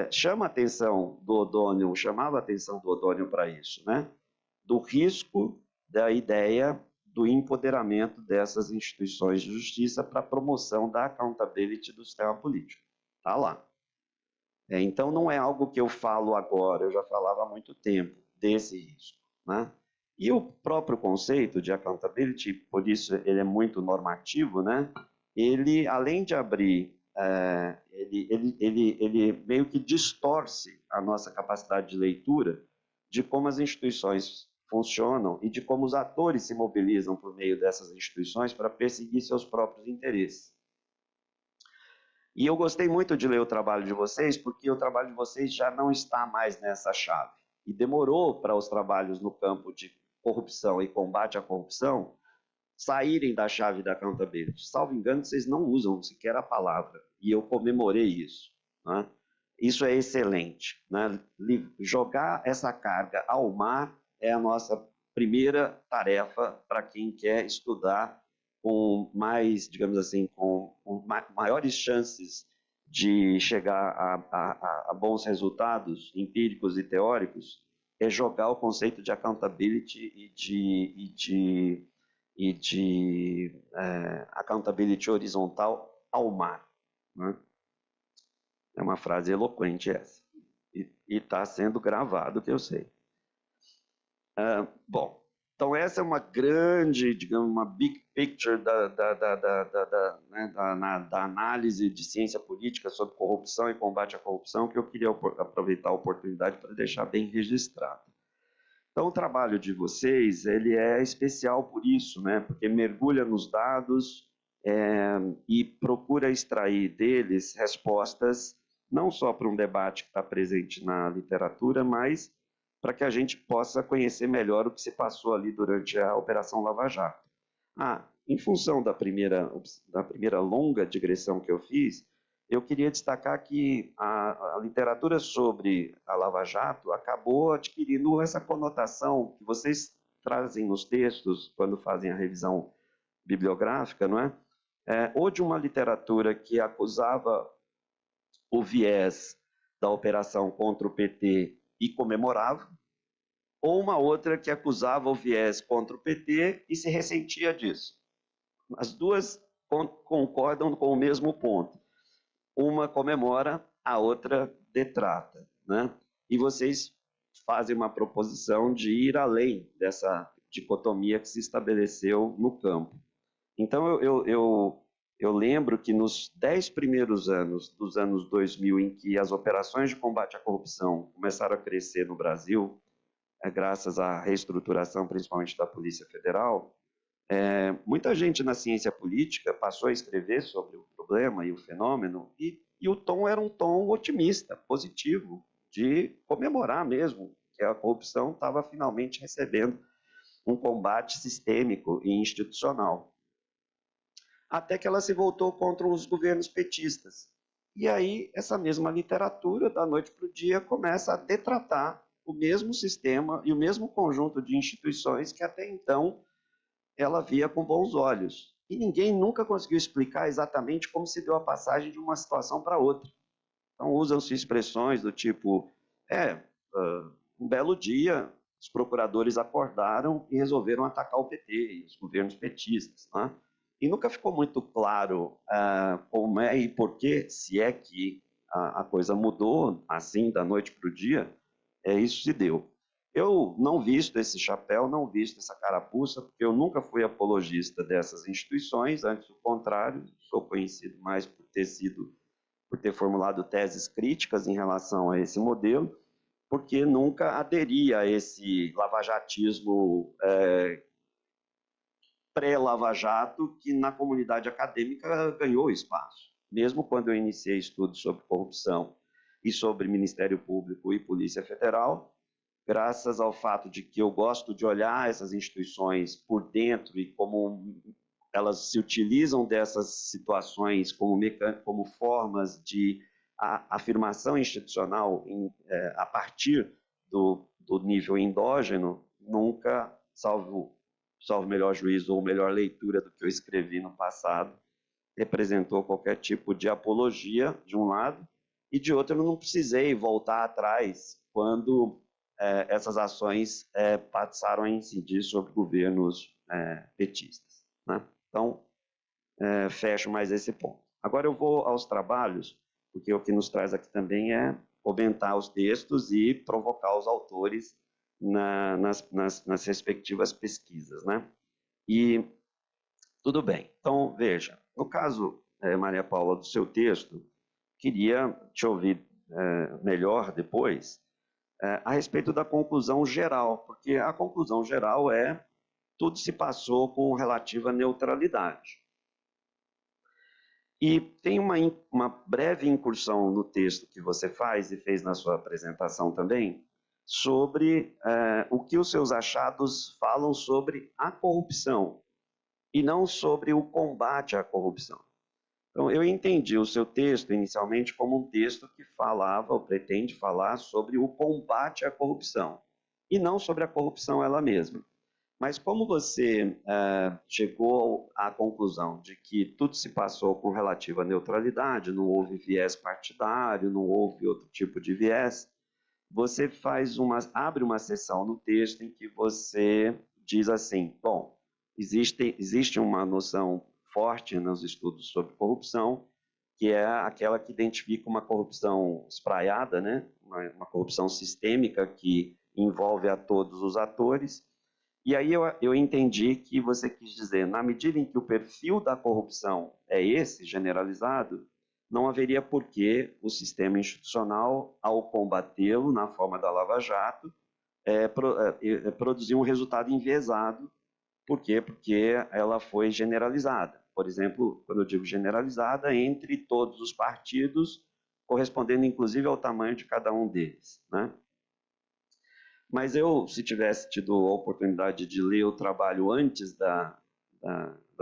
chamava a atenção do O'Donnell para isso, né, do risco da ideia do empoderamento dessas instituições de justiça para a promoção da accountability do sistema político. Está lá. Então, não é algo que eu falo agora, eu já falava há muito tempo desse risco, né? E o próprio conceito de accountability, por isso ele é muito normativo, né? Ele, além de abrir, ele meio que distorce a nossa capacidade de leitura de como as instituições funcionam e de como os atores se mobilizam por meio dessas instituições para perseguir seus próprios interesses. E eu gostei muito de ler o trabalho de vocês, porque o trabalho de vocês já não está mais nessa chave. E demorou para os trabalhos no campo de corrupção e combate à corrupção saírem da chave da accountability. Salvo engano, vocês não usam sequer a palavra, e eu comemorei isso. Né? Isso é excelente. Né? Jogar essa carga ao mar é a nossa primeira tarefa para quem quer estudar com mais, digamos assim, com maiores chances de chegar a bons resultados empíricos e teóricos, é jogar o conceito de accountability e de accountability horizontal ao mar. Né? É uma frase eloquente essa. E está sendo gravado, que eu sei. Bom, então essa é uma grande, digamos, uma big picture da análise de ciência política sobre corrupção e combate à corrupção, que eu queria aproveitar a oportunidade para deixar bem registrado. Então, o trabalho de vocês, ele é especial por isso, né? Porque mergulha nos dados e procura extrair deles respostas, não só para um debate que está presente na literatura, mas para que a gente possa conhecer melhor o que se passou ali durante a Operação Lava Jato. Em função da primeira longa digressão que eu fiz, eu queria destacar que a literatura sobre a Lava Jato acabou adquirindo essa conotação que vocês trazem nos textos, quando fazem a revisão bibliográfica, não é? Ou de uma literatura que acusava o viés da operação contra o PT e comemorava, ou uma outra que acusava o viés contra o PT e se ressentia disso. As duas concordam com o mesmo ponto. Uma comemora, a outra detrata, né? E vocês fazem uma proposição de ir além dessa dicotomia que se estabeleceu no campo. Então, eu lembro que nos 10 primeiros anos dos anos 2000, em que as operações de combate à corrupção começaram a crescer no Brasil, graças à reestruturação, principalmente da Polícia Federal, muita gente na ciência política passou a escrever sobre o problema e o fenômeno, e o tom era um tom otimista, positivo, de comemorar mesmo que a corrupção estava finalmente recebendo um combate sistêmico e institucional. Até que ela se voltou contra os governos petistas. E aí, essa mesma literatura, da noite para o dia, começa a detratar o mesmo sistema e o mesmo conjunto de instituições que até então ela via com bons olhos. E ninguém nunca conseguiu explicar exatamente como se deu a passagem de uma situação para outra. Então, usam-se expressões do tipo, um belo dia, os procuradores acordaram e resolveram atacar o PT e os governos petistas. Né? E nunca ficou muito claro como é e por que, se é que a coisa mudou assim da noite para o dia, isso se deu. Eu não visto esse chapéu, não visto essa carapuça, porque eu nunca fui apologista dessas instituições, antes do contrário, sou conhecido mais por ter formulado teses críticas em relação a esse modelo, porque nunca aderi a esse lavajatismo pré-lava-jato que na comunidade acadêmica ganhou espaço. Mesmo quando eu iniciei estudos sobre corrupção e sobre Ministério Público e Polícia Federal, graças ao fato de que eu gosto de olhar essas instituições por dentro e como elas se utilizam dessas situações como formas de afirmação institucional a partir do nível endógeno, nunca, salvo melhor juízo ou melhor leitura do que eu escrevi no passado, representou qualquer tipo de apologia, de um lado, e de outro eu não precisei voltar atrás quando essas ações passaram a incidir sobre governos petistas. Né? Então, fecho mais esse ponto. Agora eu vou aos trabalhos, porque o que nos traz aqui também é comentar os textos e provocar os autores nas respectivas pesquisas, né? E tudo bem. Então, veja, no caso, Maria Paula, do seu texto, queria te ouvir melhor depois a respeito da conclusão geral, porque a conclusão geral é tudo se passou com relativa neutralidade. E tem uma breve incursão no texto que você faz e fez na sua apresentação também, sobre o que os seus achados falam sobre a corrupção, e não sobre o combate à corrupção. Então, eu entendi o seu texto inicialmente como um texto que falava, ou pretende falar, sobre o combate à corrupção, e não sobre a corrupção ela mesma. Mas como você chegou à conclusão de que tudo se passou com relativa neutralidade, não houve viés partidário, não houve outro tipo de viés, você abre uma seção no texto em que você diz assim, bom, existe uma noção forte nos estudos sobre corrupção, que é aquela que identifica uma corrupção espraiada, né? Uma corrupção sistêmica que envolve a todos os atores. E aí eu entendi que você quis dizer, na medida em que o perfil da corrupção é esse, generalizado, não haveria por que o sistema institucional, ao combatê-lo na forma da Lava Jato, produzir um resultado enviesado. Por quê? Porque ela foi generalizada. Por exemplo, quando eu digo generalizada, entre todos os partidos, correspondendo inclusive ao tamanho de cada um deles, né? Mas eu, se tivesse tido a oportunidade de ler o trabalho antes da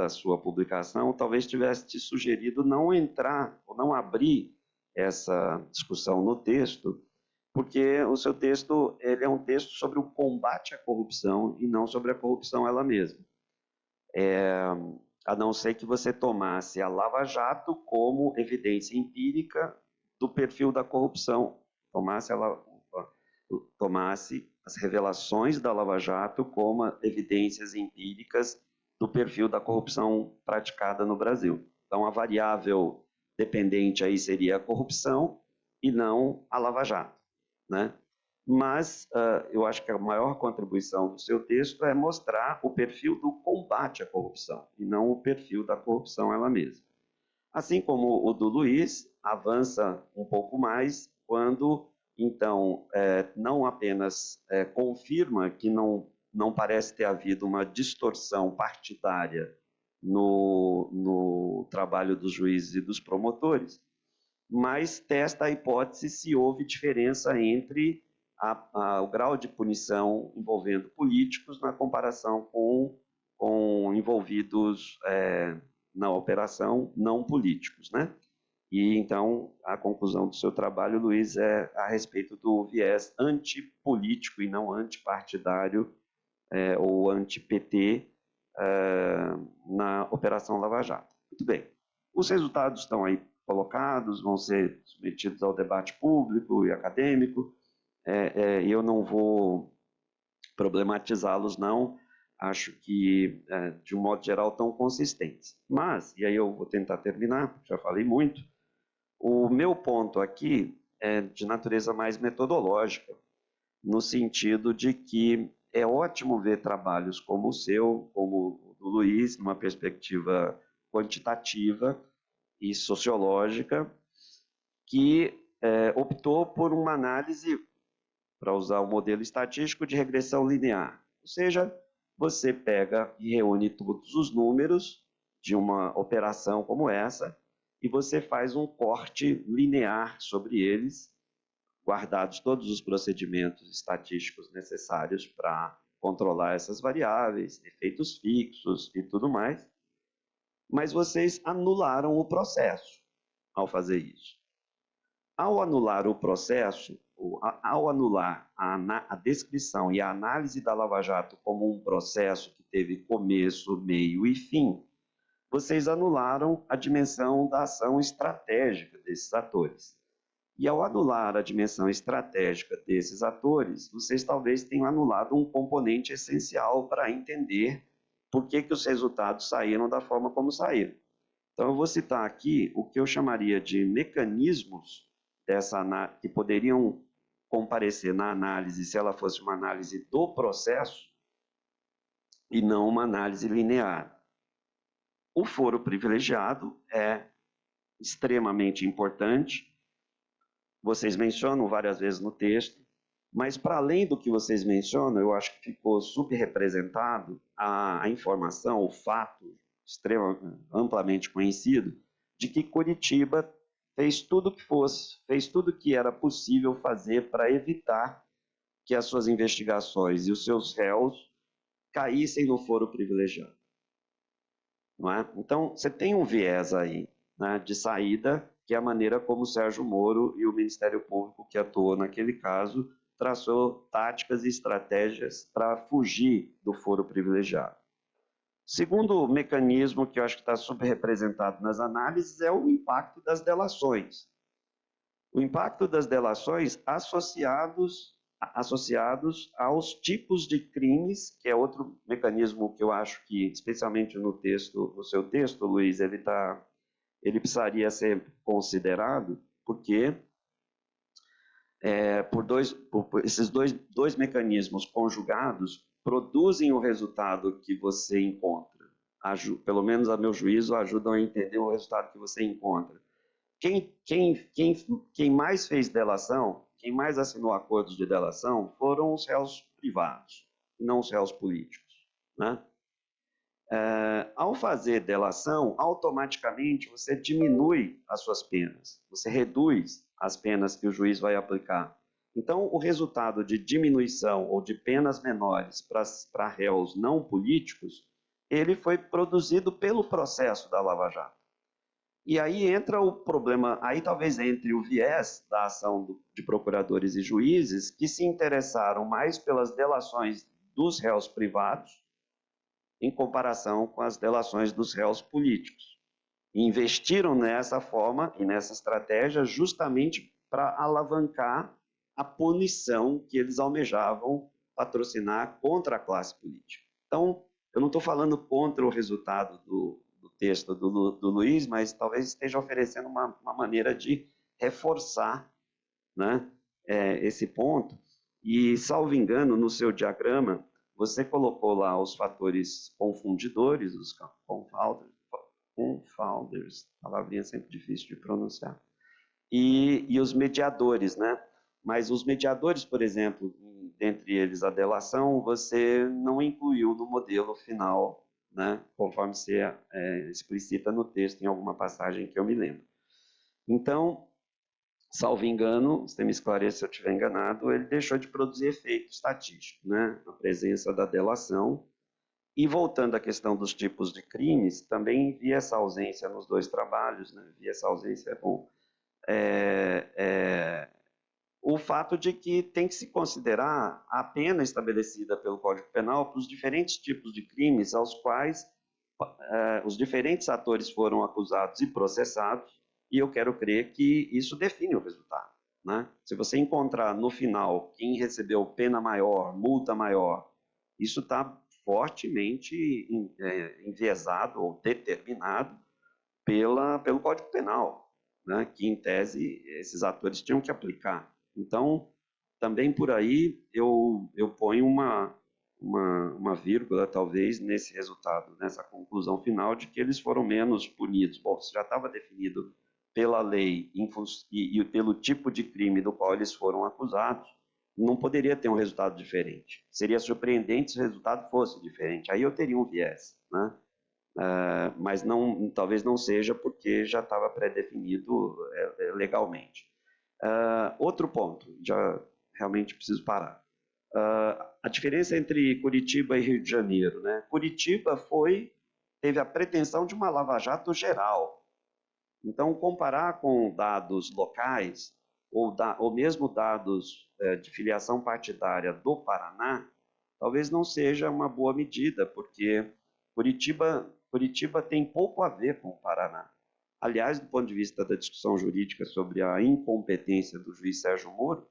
sua publicação, talvez tivesse te sugerido não entrar, ou não abrir essa discussão no texto, porque o seu texto ele é um texto sobre o combate à corrupção e não sobre a corrupção ela mesma. A não ser que você tomasse a Lava Jato como evidência empírica do perfil da corrupção, tomasse as revelações da Lava Jato como evidências empíricas do perfil da corrupção praticada no Brasil. Então, a variável dependente aí seria a corrupção e não a Lava Jato, né? Mas eu acho que a maior contribuição do seu texto é mostrar o perfil do combate à corrupção e não o perfil da corrupção ela mesma. Assim como o do Luiz avança um pouco mais quando então, não apenas confirma que não parece ter havido uma distorção partidária no trabalho dos juízes e dos promotores, mas testa a hipótese se houve diferença entre o grau de punição envolvendo políticos na comparação com envolvidos na operação não políticos, né? E, então, a conclusão do seu trabalho, Luiz, é a respeito do viés antipolítico e não antipartidário ou anti-PT na Operação Lava Jato. Muito bem. Os resultados estão aí colocados, vão ser submetidos ao debate público e acadêmico. Eu não vou problematizá-los, não. Acho que, de um modo geral, estão consistentes. Mas, e aí eu vou tentar terminar, já falei muito, o meu ponto aqui é de natureza mais metodológica, no sentido de que é ótimo ver trabalhos como o seu, como o do Luiz, numa perspectiva quantitativa e sociológica, que optou por uma análise, para usar o modelo estatístico, de regressão linear. Ou seja, você pega e reúne todos os números de uma operação como essa, e você faz um corte linear sobre eles, guardados todos os procedimentos estatísticos necessários para controlar essas variáveis, efeitos fixos e tudo mais. Mas vocês anularam o processo ao fazer isso. Ao anular o processo, ao anular a descrição e a análise da Lava Jato como um processo que teve começo, meio e fim, vocês anularam a dimensão da ação estratégica desses atores. E ao anular a dimensão estratégica desses atores, vocês talvez tenham anulado um componente essencial para entender por que os resultados saíram da forma como saíram. Então, eu vou citar aqui o que eu chamaria de mecanismos que poderiam comparecer na análise se ela fosse uma análise do processo e não uma análise linear. O foro privilegiado é extremamente importante, vocês mencionam várias vezes no texto, mas para além do que vocês mencionam, eu acho que ficou subrepresentado a informação, o fato amplamente conhecido, de que Curitiba fez tudo que era possível fazer para evitar que as suas investigações e os seus réus caíssem no foro privilegiado. Não é? Então, você tem um viés aí, né, de saída, que é a maneira como o Sérgio Moro e o Ministério Público que atuou naquele caso traçou táticas e estratégias para fugir do foro privilegiado. Segundo mecanismo que eu acho que está subrepresentado nas análises é o impacto das delações. O impacto das delações associados aos tipos de crimes, que é outro mecanismo que eu acho que, especialmente no seu texto, Luiz, ele precisaria ser considerado, porque esses dois mecanismos conjugados produzem o resultado que você encontra. Pelo menos, a meu juízo, ajudam a entender o resultado que você encontra. Quem mais fez delação, quem mais assinou acordos de delação, foram os réus privados, não os réus políticos, né? Ao fazer delação, automaticamente você diminui as suas penas, você reduz as penas que o juiz vai aplicar. Então, o resultado de diminuição ou de penas menores para réus não políticos, ele foi produzido pelo processo da Lava Jato. E aí entra o problema, aí talvez entre o viés da ação de procuradores e juízes que se interessaram mais pelas delações dos réus privados em comparação com as delações dos réus políticos. E investiram nessa forma e nessa estratégia justamente para alavancar a punição que eles almejavam patrocinar contra a classe política. Então, eu não estou falando contra o resultado do texto do Luiz, mas talvez esteja oferecendo uma maneira de reforçar, né, esse ponto. E, salvo engano, no seu diagrama, você colocou lá os fatores confundidores, os confounders, palavrinha sempre difícil de pronunciar, e os mediadores, né? Mas os mediadores, por exemplo, dentre eles a delação, você não incluiu no modelo final, né? Conforme você explicita no texto em alguma passagem que eu me lembro. Então, salvo engano, você me esclarece se eu estiver enganado, ele deixou de produzir efeito estatístico, né? A presença da delação. E voltando à questão dos tipos de crimes, também vi essa ausência nos dois trabalhos, né? Vi essa ausência, o fato de que tem que se considerar a pena estabelecida pelo Código Penal para os diferentes tipos de crimes aos quais os diferentes atores foram acusados e processados, e eu quero crer que isso define o resultado, né? Se você encontrar no final quem recebeu pena maior, multa maior, isso está fortemente enviesado ou determinado pelo Código Penal, né? Que, em tese, esses atores tinham que aplicar. Então, também por aí eu ponho uma vírgula, talvez, nesse resultado, nessa conclusão final de que eles foram menos punidos. Bom, isso já estava definido pela lei e pelo tipo de crime do qual eles foram acusados, não poderia ter um resultado diferente. Seria surpreendente se o resultado fosse diferente. Aí eu teria um viés, né? Mas talvez não seja porque já estava pré-definido legalmente. Outro ponto, já realmente preciso parar. A diferença entre Curitiba e Rio de Janeiro, né? Curitiba teve a pretensão de uma lava-jato geral. Então, comparar com dados locais, ou mesmo dados de filiação partidária do Paraná, talvez não seja uma boa medida, porque Curitiba tem pouco a ver com o Paraná. Aliás, do ponto de vista da discussão jurídica sobre a incompetência do juiz Sérgio Moro,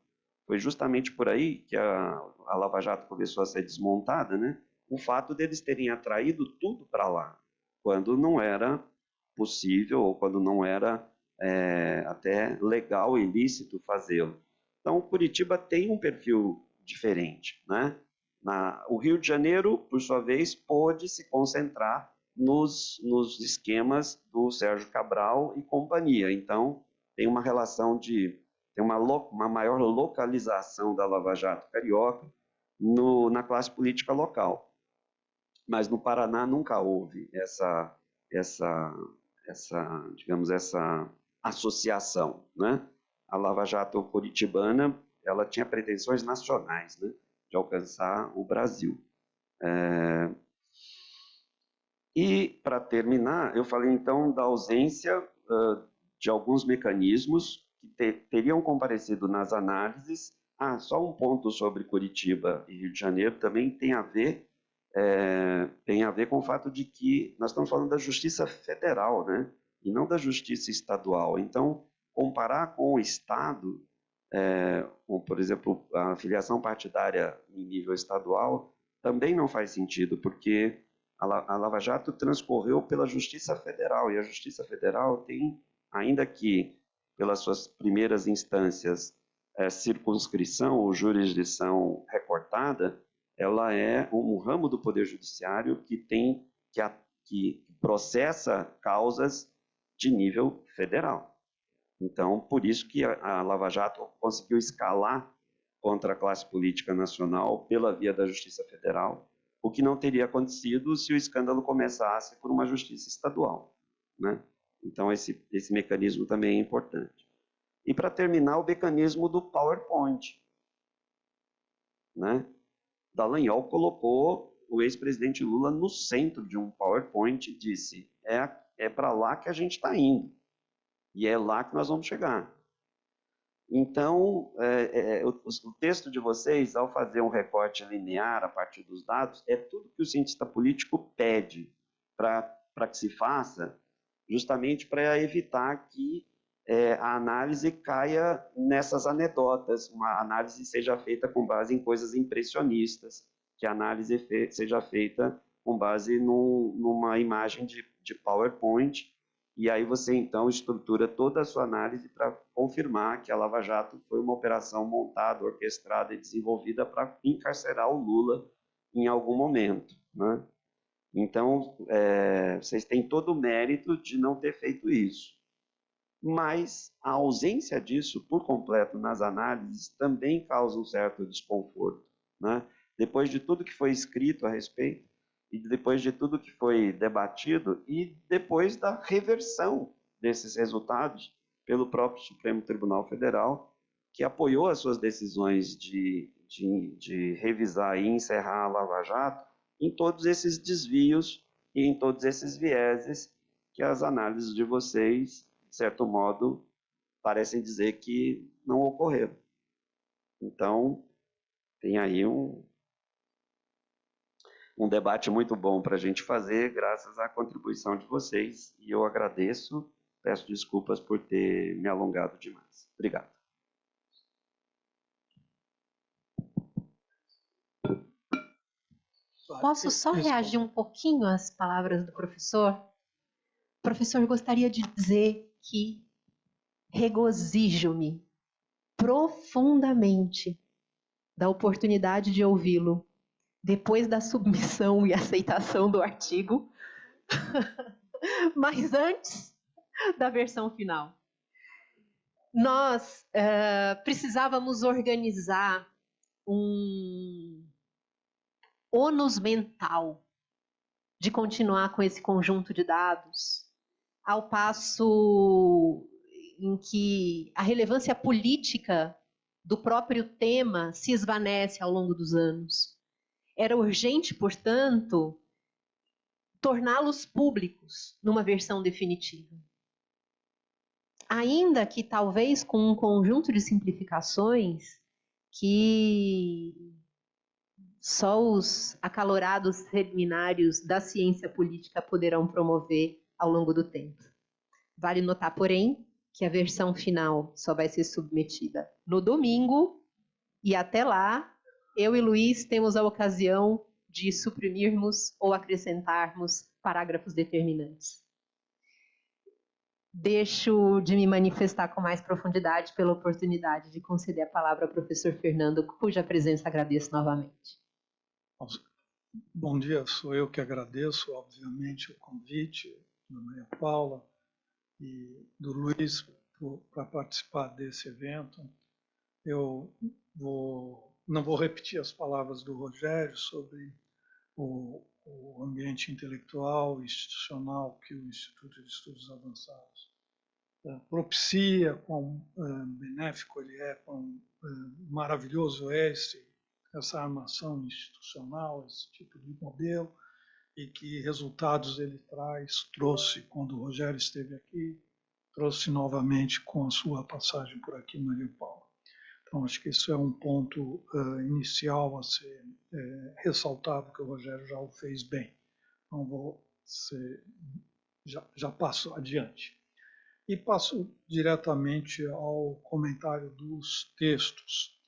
foi justamente por aí que a Lava Jato começou a ser desmontada, né? O fato deles terem atraído tudo para lá, quando não era possível, ou quando não era até legal e lícito fazê-lo. Então, Curitiba tem um perfil diferente, né? O Rio de Janeiro, por sua vez, pôde se concentrar nos esquemas do Sérgio Cabral e companhia. Então, tem uma relação tem uma maior localização da Lava Jato carioca na classe política local. Mas no Paraná nunca houve digamos, essa associação, né? A Lava Jato curitibana, ela tinha pretensões nacionais, né, de alcançar o Brasil. E, para terminar, eu falei, então, da ausência de alguns mecanismos que teriam comparecido nas análises. Só um ponto sobre Curitiba e Rio de Janeiro também tem a ver com o fato de que nós estamos falando da Justiça Federal, né, e não da Justiça Estadual. Então, comparar com o Estado, por exemplo, a filiação partidária em nível estadual, também não faz sentido, porque a Lava Jato transcorreu pela Justiça Federal, e a Justiça Federal tem, ainda que pelas suas primeiras instâncias, circunscrição ou jurisdição recortada, ela é um ramo do Poder Judiciário que processa causas de nível federal. Então, por isso que a Lava Jato conseguiu escalar contra a classe política nacional pela via da Justiça Federal, o que não teria acontecido se o escândalo começasse por uma justiça estadual, né? Então, esse mecanismo também é importante. E, para terminar, o mecanismo do PowerPoint, né? Dallagnol colocou o ex-presidente Lula no centro de um PowerPoint e disse, é para lá que a gente está indo, e é lá que nós vamos chegar. Então, o texto de vocês, ao fazer um recorte linear a partir dos dados, é tudo que o cientista político pede para que se faça, justamente para evitar que a análise caia nessas anedotas, uma análise seja feita com base em coisas impressionistas, que a análise seja feita com base numa imagem de PowerPoint, e aí você, então, estrutura toda a sua análise para confirmar que a Lava Jato foi uma operação montada, orquestrada e desenvolvida para encarcerar o Lula em algum momento, né? Então, vocês têm todo o mérito de não ter feito isso. Mas a ausência disso por completo nas análises também causa um certo desconforto, né? Depois de tudo que foi escrito a respeito, e depois de tudo que foi debatido, e depois da reversão desses resultados pelo próprio Supremo Tribunal Federal, que apoiou as suas decisões de revisar e encerrar a Lava Jato em todos esses desvios e em todos esses vieses que as análises de vocês, de certo modo, parecem dizer que não ocorreram. Então, tem aí um debate muito bom para a gente fazer, graças à contribuição de vocês, e eu agradeço, peço desculpas por ter me alongado demais. Obrigado. Posso só reagir um pouquinho às palavras do professor? Professor, gostaria de dizer que regozijo-me profundamente da oportunidade de ouvi-lo depois da submissão e aceitação do artigo, mas antes da versão final. Nós precisávamos organizar um ônus mental de continuar com esse conjunto de dados, ao passo em que a relevância política do próprio tema se esvanece ao longo dos anos. Era urgente, portanto, torná-los públicos numa versão definitiva. Ainda que talvez com um conjunto de simplificações que só os acalorados seminários da ciência política poderão promover ao longo do tempo. Vale notar, porém, que a versão final só vai ser submetida no domingo, e até lá, eu e Luiz temos a ocasião de suprimirmos ou acrescentarmos parágrafos determinantes. deixo de me manifestar com mais profundidade pela oportunidade de conceder a palavra ao professor Fernando, cuja presença agradeço novamente. Bom dia, sou eu que agradeço, obviamente, o convite da Maria Paula e do Luiz para participar desse evento. Eu não vou repetir as palavras do Rogério sobre o ambiente intelectual e institucional que o Instituto de Estudos Avançados propicia, quão benéfico ele é, quão maravilhoso é essa armação institucional, esse tipo de modelo, e que resultados ele trouxe quando o Rogério esteve aqui, trouxe novamente com a sua passagem por aqui, Maria Paula. Então, acho que isso é um ponto inicial a ser ressaltado, que o Rogério já o fez bem. Então, já passo adiante. E passo diretamente ao comentário dos textos.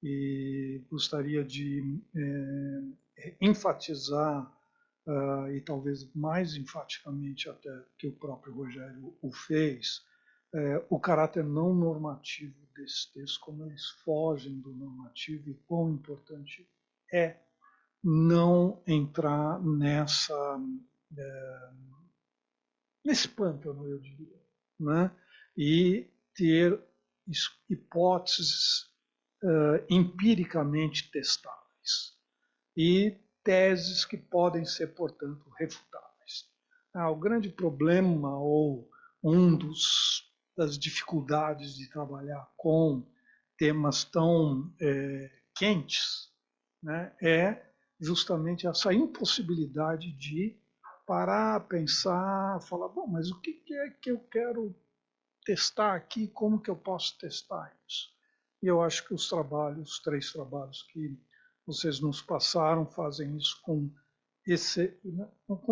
E gostaria de enfatizar, e talvez mais enfaticamente até que o próprio Rogério o fez, o caráter não normativo desses textos, como eles fogem do normativo e quão importante é não entrar nesse pântano, eu diria, né? E ter hipóteses empiricamente testáveis e teses que podem ser, portanto, refutáveis. O grande problema, ou das dificuldades de trabalhar com temas tão quentes, né, é justamente essa impossibilidade de parar, pensar, falar, bom, mas o que é que eu quero testar aqui, como que eu posso testar isso? E eu acho que os 3 trabalhos que vocês nos passaram fazem isso com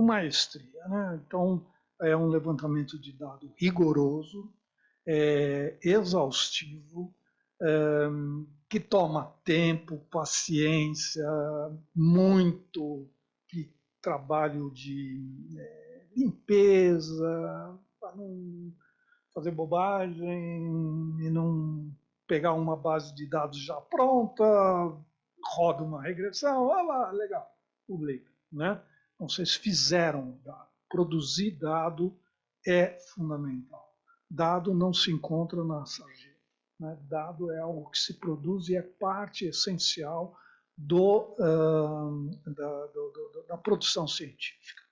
maestria, né? Então, é um levantamento de dado rigoroso, exaustivo, que toma tempo, paciência, muito trabalho de limpeza, para não fazer bobagem e não pegar uma base de dados já pronta, roda uma regressão, olha lá, legal, publica, né? Então, vocês fizeram o dado. Produzir dado é fundamental. Dado não se encontra na sarjeta, né? Dado é algo que se produz e é parte essencial da produção científica.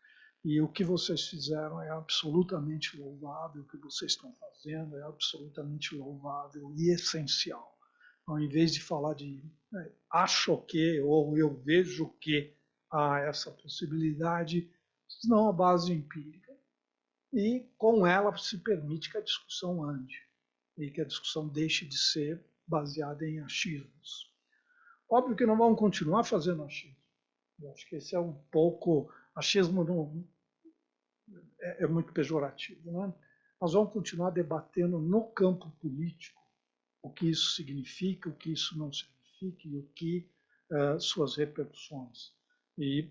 E o que vocês fizeram é absolutamente louvável, o que vocês estão fazendo é absolutamente louvável e essencial. Ao invés de falar de acho que ou eu vejo que há essa possibilidade, não a base empírica. E com ela se permite que a discussão ande e que a discussão deixe de ser baseada em achismos. Óbvio que não vamos continuar fazendo achismo. Eu acho que esse é um pouco... Achismo não, é muito pejorativo, né? Nós vamos continuar debatendo no campo político o que isso significa, o que isso não significa e o que suas repercussões. E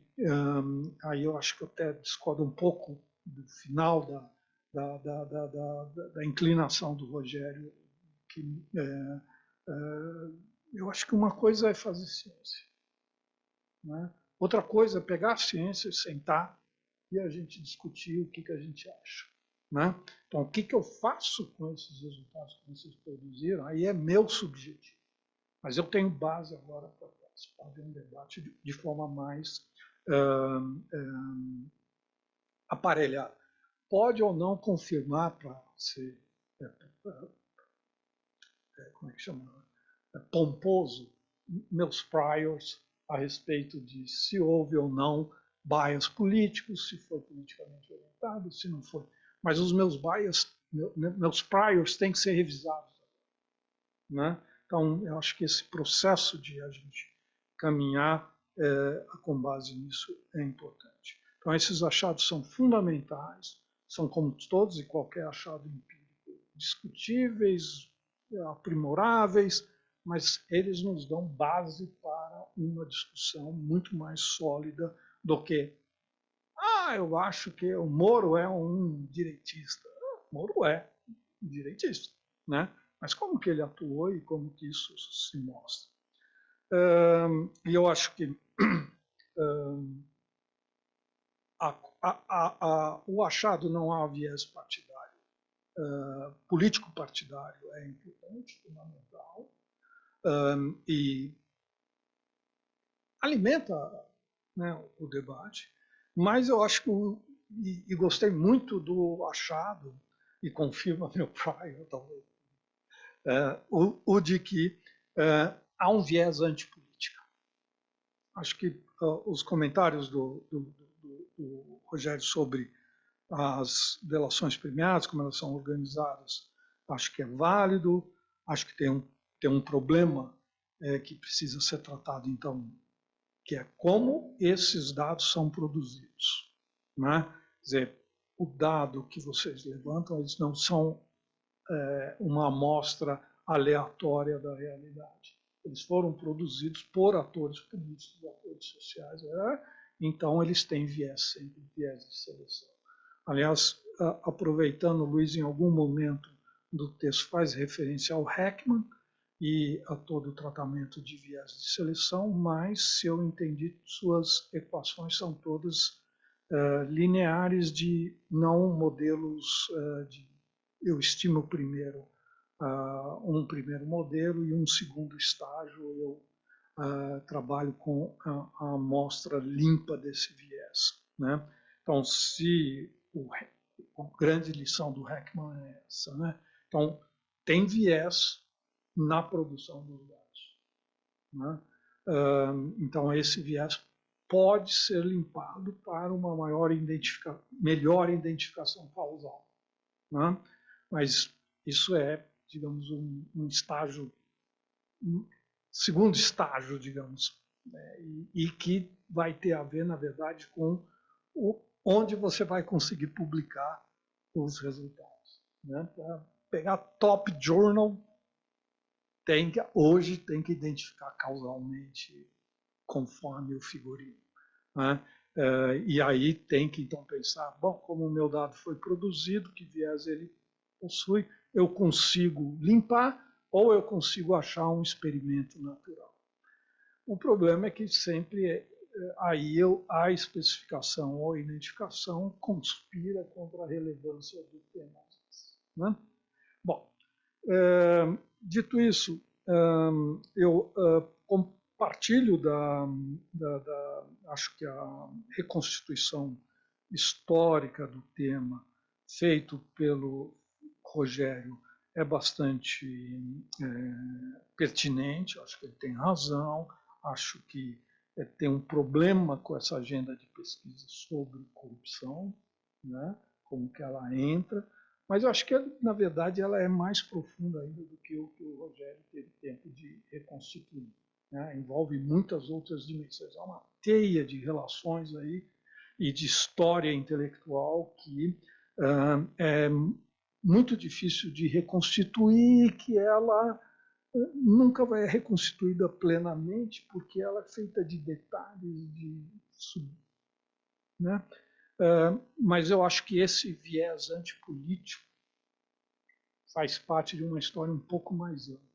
aí eu acho que eu até discordo um pouco do final da inclinação do Rogério, que eu acho que uma coisa é fazer ciência, né? Outra coisa é pegar a ciência e sentar e a gente discutir o que a gente acha, né? Então, o que eu faço com esses resultados que vocês produziram, aí é meu subjetivo. Mas eu tenho base agora para participar de um debate de forma mais aparelhada. Pode ou não confirmar para ser, como é que chama? Pomposo, meus priors a respeito de se houve ou não bias políticos, se foi politicamente orientado, se não foi. Mas os meus priors têm que ser revisados, né? Então, eu acho que esse processo de a gente caminhar com base nisso é importante. Então, esses achados são fundamentais, são como todos e qualquer achado empírico, discutíveis, aprimoráveis, mas eles nos dão base para uma discussão muito mais sólida do que eu acho que o Moro é um direitista. Moro é direitista, né? Mas como que ele atuou e como que isso se mostra? E eu acho que o achado não há viés partidário, político partidário é importante, fundamental, e alimenta, né, o debate, mas eu acho que, e gostei muito do achado, e confirma meu prior, talvez, o de que há um viés antipolítica. Acho que os comentários do Rogério sobre as delações premiadas, como elas são organizadas, acho que é válido, acho que tem um problema que precisa ser tratado, então, que é como esses dados são produzidos. Né? Quer dizer, o dado que vocês levantam, eles não são uma amostra aleatória da realidade. Eles foram produzidos por atores políticos, atores sociais, então eles têm viés, sempre viés de seleção. Aliás, aproveitando, Luiz, em algum momento do texto faz referência ao Heckman e a todo o tratamento de viés de seleção, mas, se eu entendi, suas equações são todas lineares de não modelos eu estimo primeiro um primeiro modelo e um segundo estágio eu trabalho com a amostra limpa desse viés. Né? Então, se a grande lição do Heckman é essa, né? Então, tem viés na produção dos dados. Né? Então, esse viés pode ser limpado para uma melhor identificação causal. Né? Mas isso é, digamos, um estágio, um segundo estágio, digamos, né? e que vai ter a ver, na verdade, com onde você vai conseguir publicar os resultados. Né? Para pegar top journal, hoje tem que identificar causalmente conforme o figurino. Né? E aí tem que então pensar, bom, como o meu dado foi produzido, que viés ele possui, eu consigo limpar ou eu consigo achar um experimento natural. O problema é que sempre aí a especificação ou a identificação conspira contra a relevância do tema. Né? Bom, dito isso, eu compartilho acho que a reconstituição histórica do tema feito pelo Rogério é bastante pertinente, acho que ele tem razão, acho que tem um problema com essa agenda de pesquisa sobre corrupção, né, como que ela entra, mas eu acho que, na verdade, ela é mais profunda ainda do que o Rogério teve tempo de reconstituir. Né? Envolve muitas outras dimensões. Há uma teia de relações aí e de história intelectual que é muito difícil de reconstituir, que ela nunca vai ser reconstituída plenamente, porque ela é feita de detalhes, né? Mas eu acho que esse viés antipolítico faz parte de uma história um pouco mais ampla,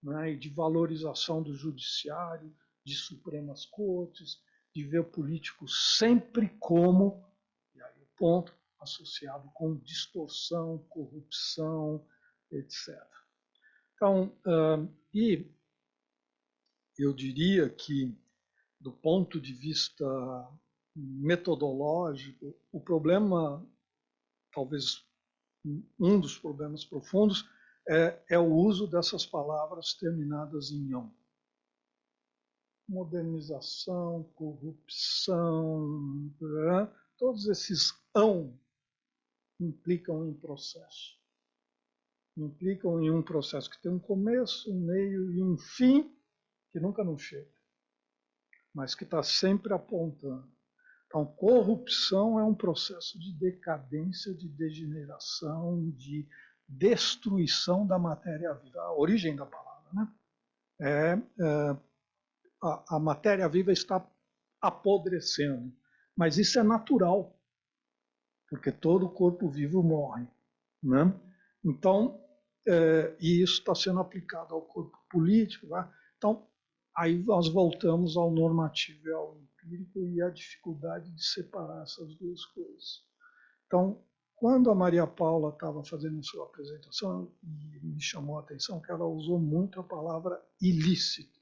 né? E de valorização do judiciário, de Supremas Cortes, de ver o político sempre como, e aí o ponto, associado com distorção, corrupção, etc. Então, e eu diria que, do ponto de vista metodológico, o problema, talvez um dos problemas profundos, é o uso dessas palavras terminadas em -ão. Modernização, corrupção, todos esses -ão implicam em processo. Implicam em um processo que tem um começo, um meio e um fim que nunca não chega, mas que está sempre apontando. Então, corrupção é um processo de decadência, de degeneração, de destruição da matéria viva. A origem da palavra, né? A matéria viva está apodrecendo, mas isso é natural, porque todo corpo vivo morre. né? Então, e isso está sendo aplicado ao corpo político. Né? Então, aí nós voltamos ao normativo e ao empírico e à dificuldade de separar essas duas coisas. Então, quando a Maria Paula estava fazendo sua apresentação, me chamou a atenção que ela usou muito a palavra ilícito.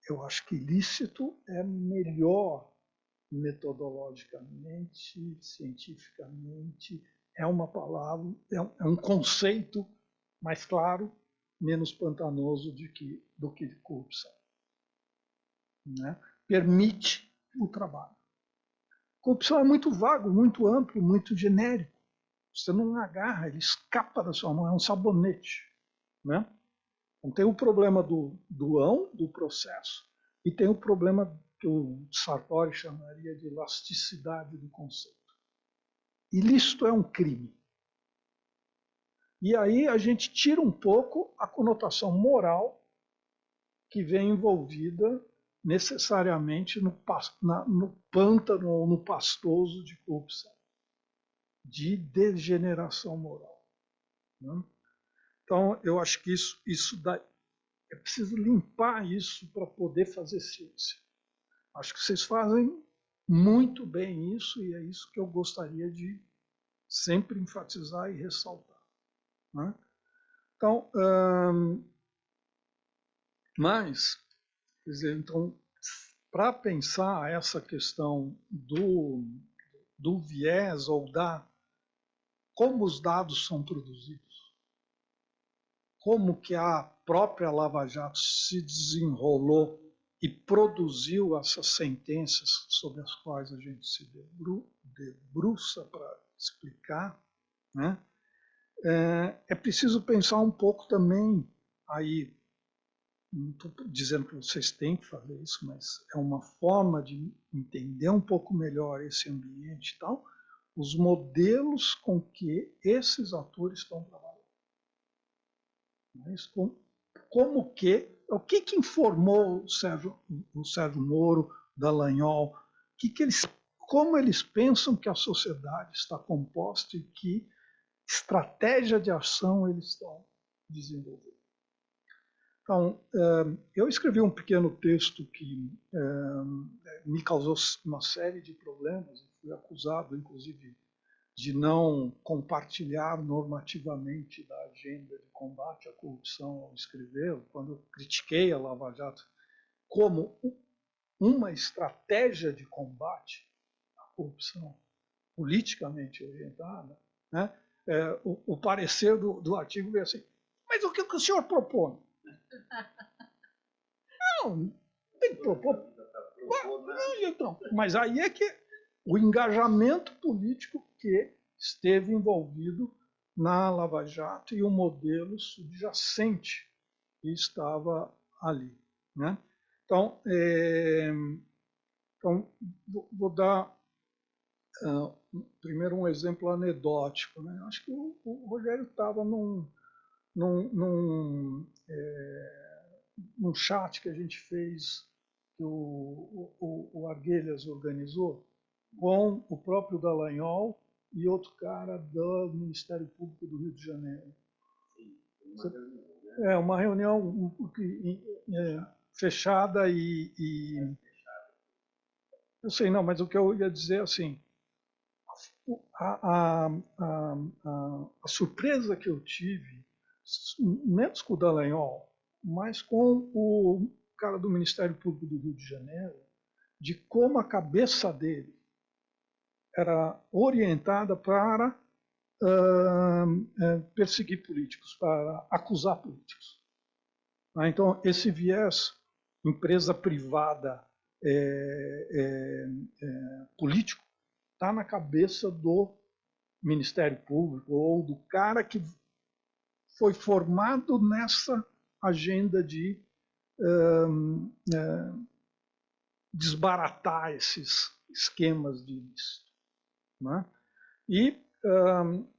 Eu acho que ilícito é melhor metodologicamente, cientificamente, é uma palavra, é um conceito mais claro, menos pantanoso do que corrupção. Né? Permite o trabalho. Corrupção é muito vago, muito amplo, muito genérico. Você não agarra, ele escapa da sua mão, é um sabonete. Né? Então tem o problema do ão, do processo, e tem o problema que o Sartori chamaria de elasticidade do conceito. Ilícito é um crime. E aí a gente tira um pouco a conotação moral que vem envolvida necessariamente no pântano ou no pastoso de corrupção, de degeneração moral. Né? Então, eu acho que isso dá, é preciso limpar isso para poder fazer ciência. Acho que vocês fazem muito bem isso e é isso que eu gostaria de sempre enfatizar e ressaltar. Né? Então, mas, quer dizer, então, para pensar essa questão do viés ou como os dados são produzidos, como que a própria Lava Jato se desenrolou e produziu essas sentenças sobre as quais a gente se debruça para explicar, né? É preciso pensar um pouco também, aí, não estou dizendo que vocês têm que fazer isso, mas é uma forma de entender um pouco melhor esse ambiente e tal, os modelos com que esses atores estão trabalhando. Mas como que, o que informou o Sérgio Moro, Dallagnol, como eles pensam que a sociedade está composta e que estratégia de ação eles estão desenvolvendo. Então, eu escrevi um pequeno texto que me causou uma série de problemas, fui acusado, inclusive, de não compartilhar normativamente da agenda de combate à corrupção ao escrever, quando eu critiquei a Lava Jato como uma estratégia de combate à corrupção politicamente orientada, né? O parecer do artigo veio assim, mas o que o senhor propõe? Não, tem que propor. Então, mas aí é que o engajamento político que esteve envolvido na Lava Jato e o modelo subjacente que estava ali. Né? Então, vou dar primeiro um exemplo anedótico. Né? Acho que o Rogério estava num chat que a gente fez, que o Arguelhas organizou, com o próprio Dallagnol e outro cara do Ministério Público do Rio de Janeiro. Uma reunião fechada e eu sei, não, mas o que eu ia dizer assim, a surpresa que eu tive, menos com o Dallagnol, mas com o cara do Ministério Público do Rio de Janeiro, de como a cabeça dele era orientada para perseguir políticos, para acusar políticos. Então, esse viés, empresa privada político, está na cabeça do Ministério Público ou do cara que foi formado nessa agenda de desbaratar esses esquemas de ilícito. Né? E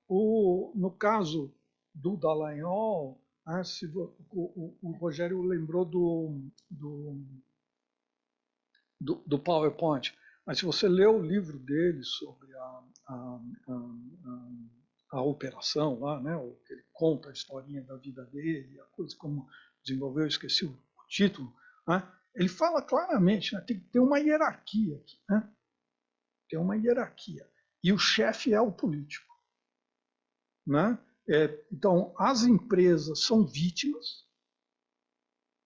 no caso do Dallagnol, o Rogério lembrou do PowerPoint, mas se você lê o livro dele sobre a operação lá, né? Ele conta a historinha da vida dele, a coisa como desenvolveu, eu esqueci o título, né? Ele fala claramente, né? Tem que ter uma hierarquia aqui, né? Tem uma hierarquia. E o chefe é o político, né? Então, as empresas são vítimas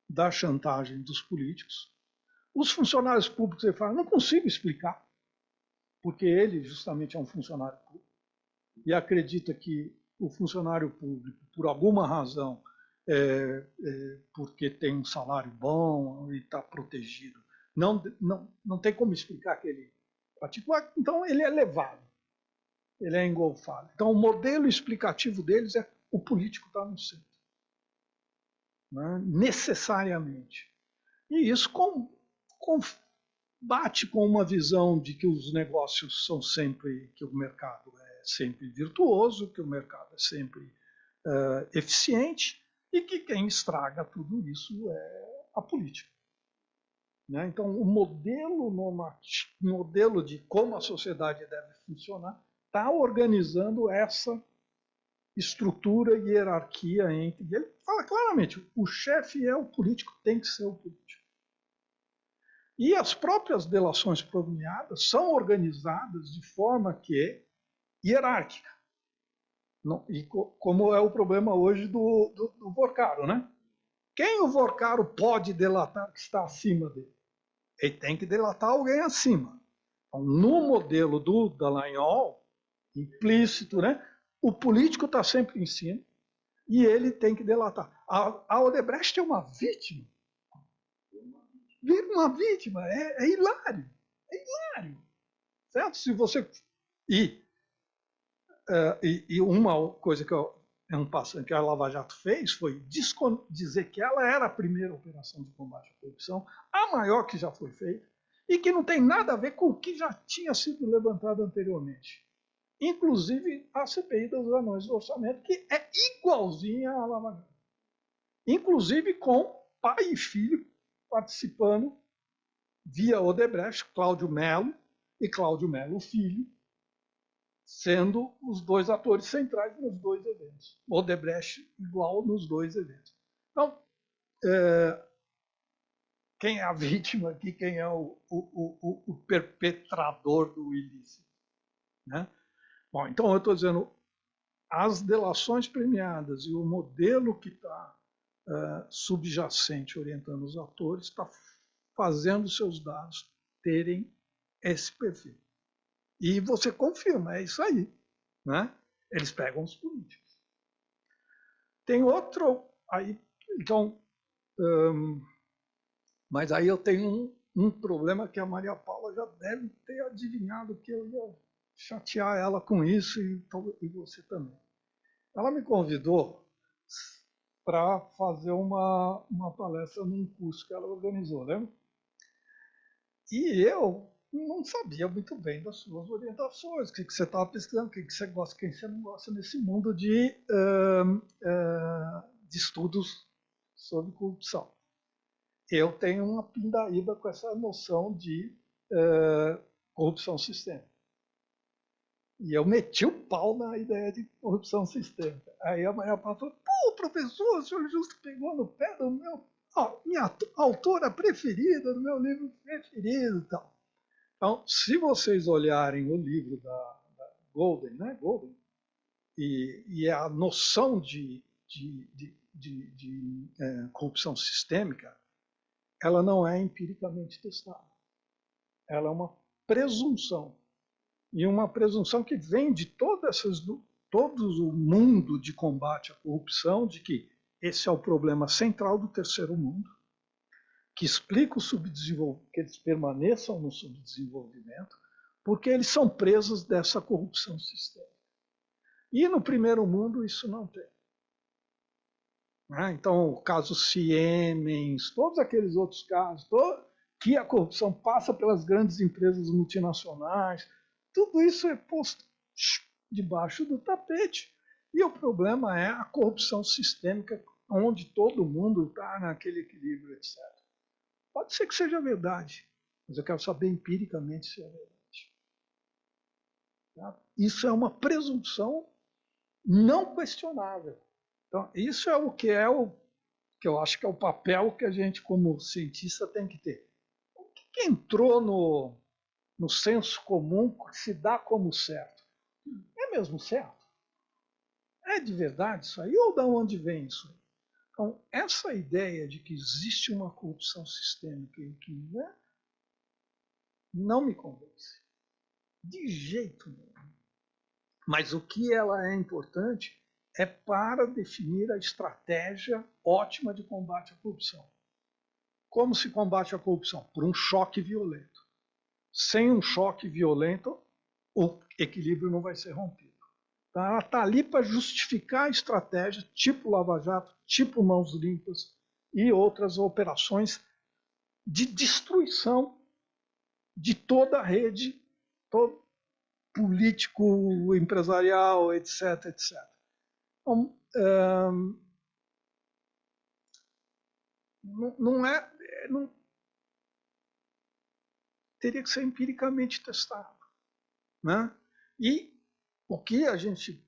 da chantagem dos políticos. Os funcionários públicos, ele fala, não consigo explicar, porque ele justamente é um funcionário público e acredita que o funcionário público, por alguma razão, porque tem um salário bom e está protegido, não tem como explicar que ele pratica, então ele é levado, ele é engolfado. Então o modelo explicativo deles é o político está no centro, né? Necessariamente. E isso bate com uma visão de que os negócios são sempre, que o mercado é sempre virtuoso, que o mercado é sempre eficiente e que quem estraga tudo isso é a política. Né? Então, o modelo de como a sociedade deve funcionar está organizando essa estrutura e hierarquia entre. Ele fala claramente: o chefe é o político, tem que ser o político. E as próprias delações premiadas são organizadas de forma que é hierárquica. Não, e como é o problema hoje do Vorcaro, né? Quem o Vorcaro pode delatar que está acima dele? Ele tem que delatar alguém acima. Então, no modelo do Dallagnol, implícito, né? O político está sempre em cima e ele tem que delatar. A Odebrecht é uma vítima. Uma vítima, é hilário. É hilário. Certo? Se você. E uma coisa que que a Lava Jato fez foi dizer que ela era a primeira operação de combate à corrupção, a maior que já foi feita, e que não tem nada a ver com o que já tinha sido levantado anteriormente. Inclusive a CPI dos anões do orçamento, que é igualzinha à Lava Jato. Inclusive com pai e filho participando via Odebrecht, Cláudio Melo e Cláudio Melo Filho, sendo os dois atores centrais nos dois eventos. Odebrecht igual nos dois eventos. Então, quem é a vítima aqui, quem é o perpetrador do ilícito? Né? Bom, então eu estou dizendo, as delações premiadas e o modelo que está subjacente orientando os atores está fazendo seus dados terem esse perfil. E você confirma, é isso aí. Né? Eles pegam os políticos. Tem outro aí, então, mas aí eu tenho um problema que a Maria Paula já deve ter adivinhado que eu ia chatear ela com isso e você também. Ela me convidou para fazer uma palestra num curso que ela organizou, lembra? E eu não sabia muito bem das suas orientações, o que você estava pesquisando, o que você gosta, quem você não gosta nesse mundo de estudos sobre corrupção. Eu tenho uma pindaíba com essa noção de corrupção sistêmica. E eu meti o pau na ideia de corrupção sistêmica. Aí a Maria Paula falou, pô, professor, o senhor justo pegou no pé do meu, minha autora preferida, do meu livro preferido e tal. Então, se vocês olharem o livro da Golden, né? Golden, e a noção de corrupção sistêmica, ela não é empiricamente testada. Ela é uma presunção. E uma presunção que vem de todo o mundo de combate à corrupção, de que esse é o problema central do terceiro mundo, que explica o subdesenvolvimento, que eles permaneçam no subdesenvolvimento, porque eles são presos dessa corrupção sistêmica. E no primeiro mundo isso não tem. Então, o caso Siemens, todos aqueles outros casos, que a corrupção passa pelas grandes empresas multinacionais, tudo isso é posto debaixo do tapete. E o problema é a corrupção sistêmica, onde todo mundo está naquele equilíbrio, etc. Pode ser que seja verdade, mas eu quero saber empiricamente se é verdade. Tá? Isso é uma presunção não questionável. Então, isso é o que eu acho que é o papel que a gente, como cientista, tem que ter. O que entrou no senso comum se dá como certo? É mesmo certo? É de verdade isso aí? Ou de onde vem isso aí? Então, essa ideia de que existe uma corrupção sistêmica e que não me convence. De jeito nenhum. Mas o que ela é importante é para definir a estratégia ótima de combate à corrupção. Como se combate a corrupção? Por um choque violento. Sem um choque violento, o equilíbrio não vai ser rompido. Então, ela está ali para justificar a estratégia, tipo Lava Jato, tipo Mãos Limpas e outras operações de destruição de toda a rede, todo político, empresarial, etc, etc. Então, não teria que ser empiricamente testado, né? E o que a gente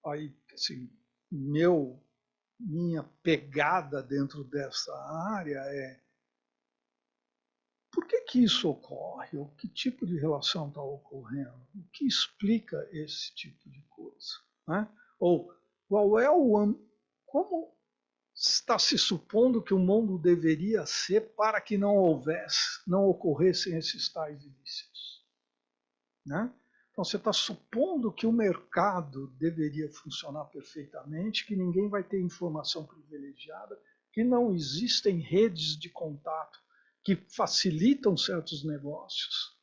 aí, assim, minha pegada dentro dessa área é por que isso ocorre? Ou que tipo de relação está ocorrendo? O que explica esse tipo de coisa? Né? Ou qual é como está se supondo que o mundo deveria ser para que não ocorressem esses tais ilícitos? Né? Então você está supondo que o mercado deveria funcionar perfeitamente, que ninguém vai ter informação privilegiada, que não existem redes de contato que facilitam certos negócios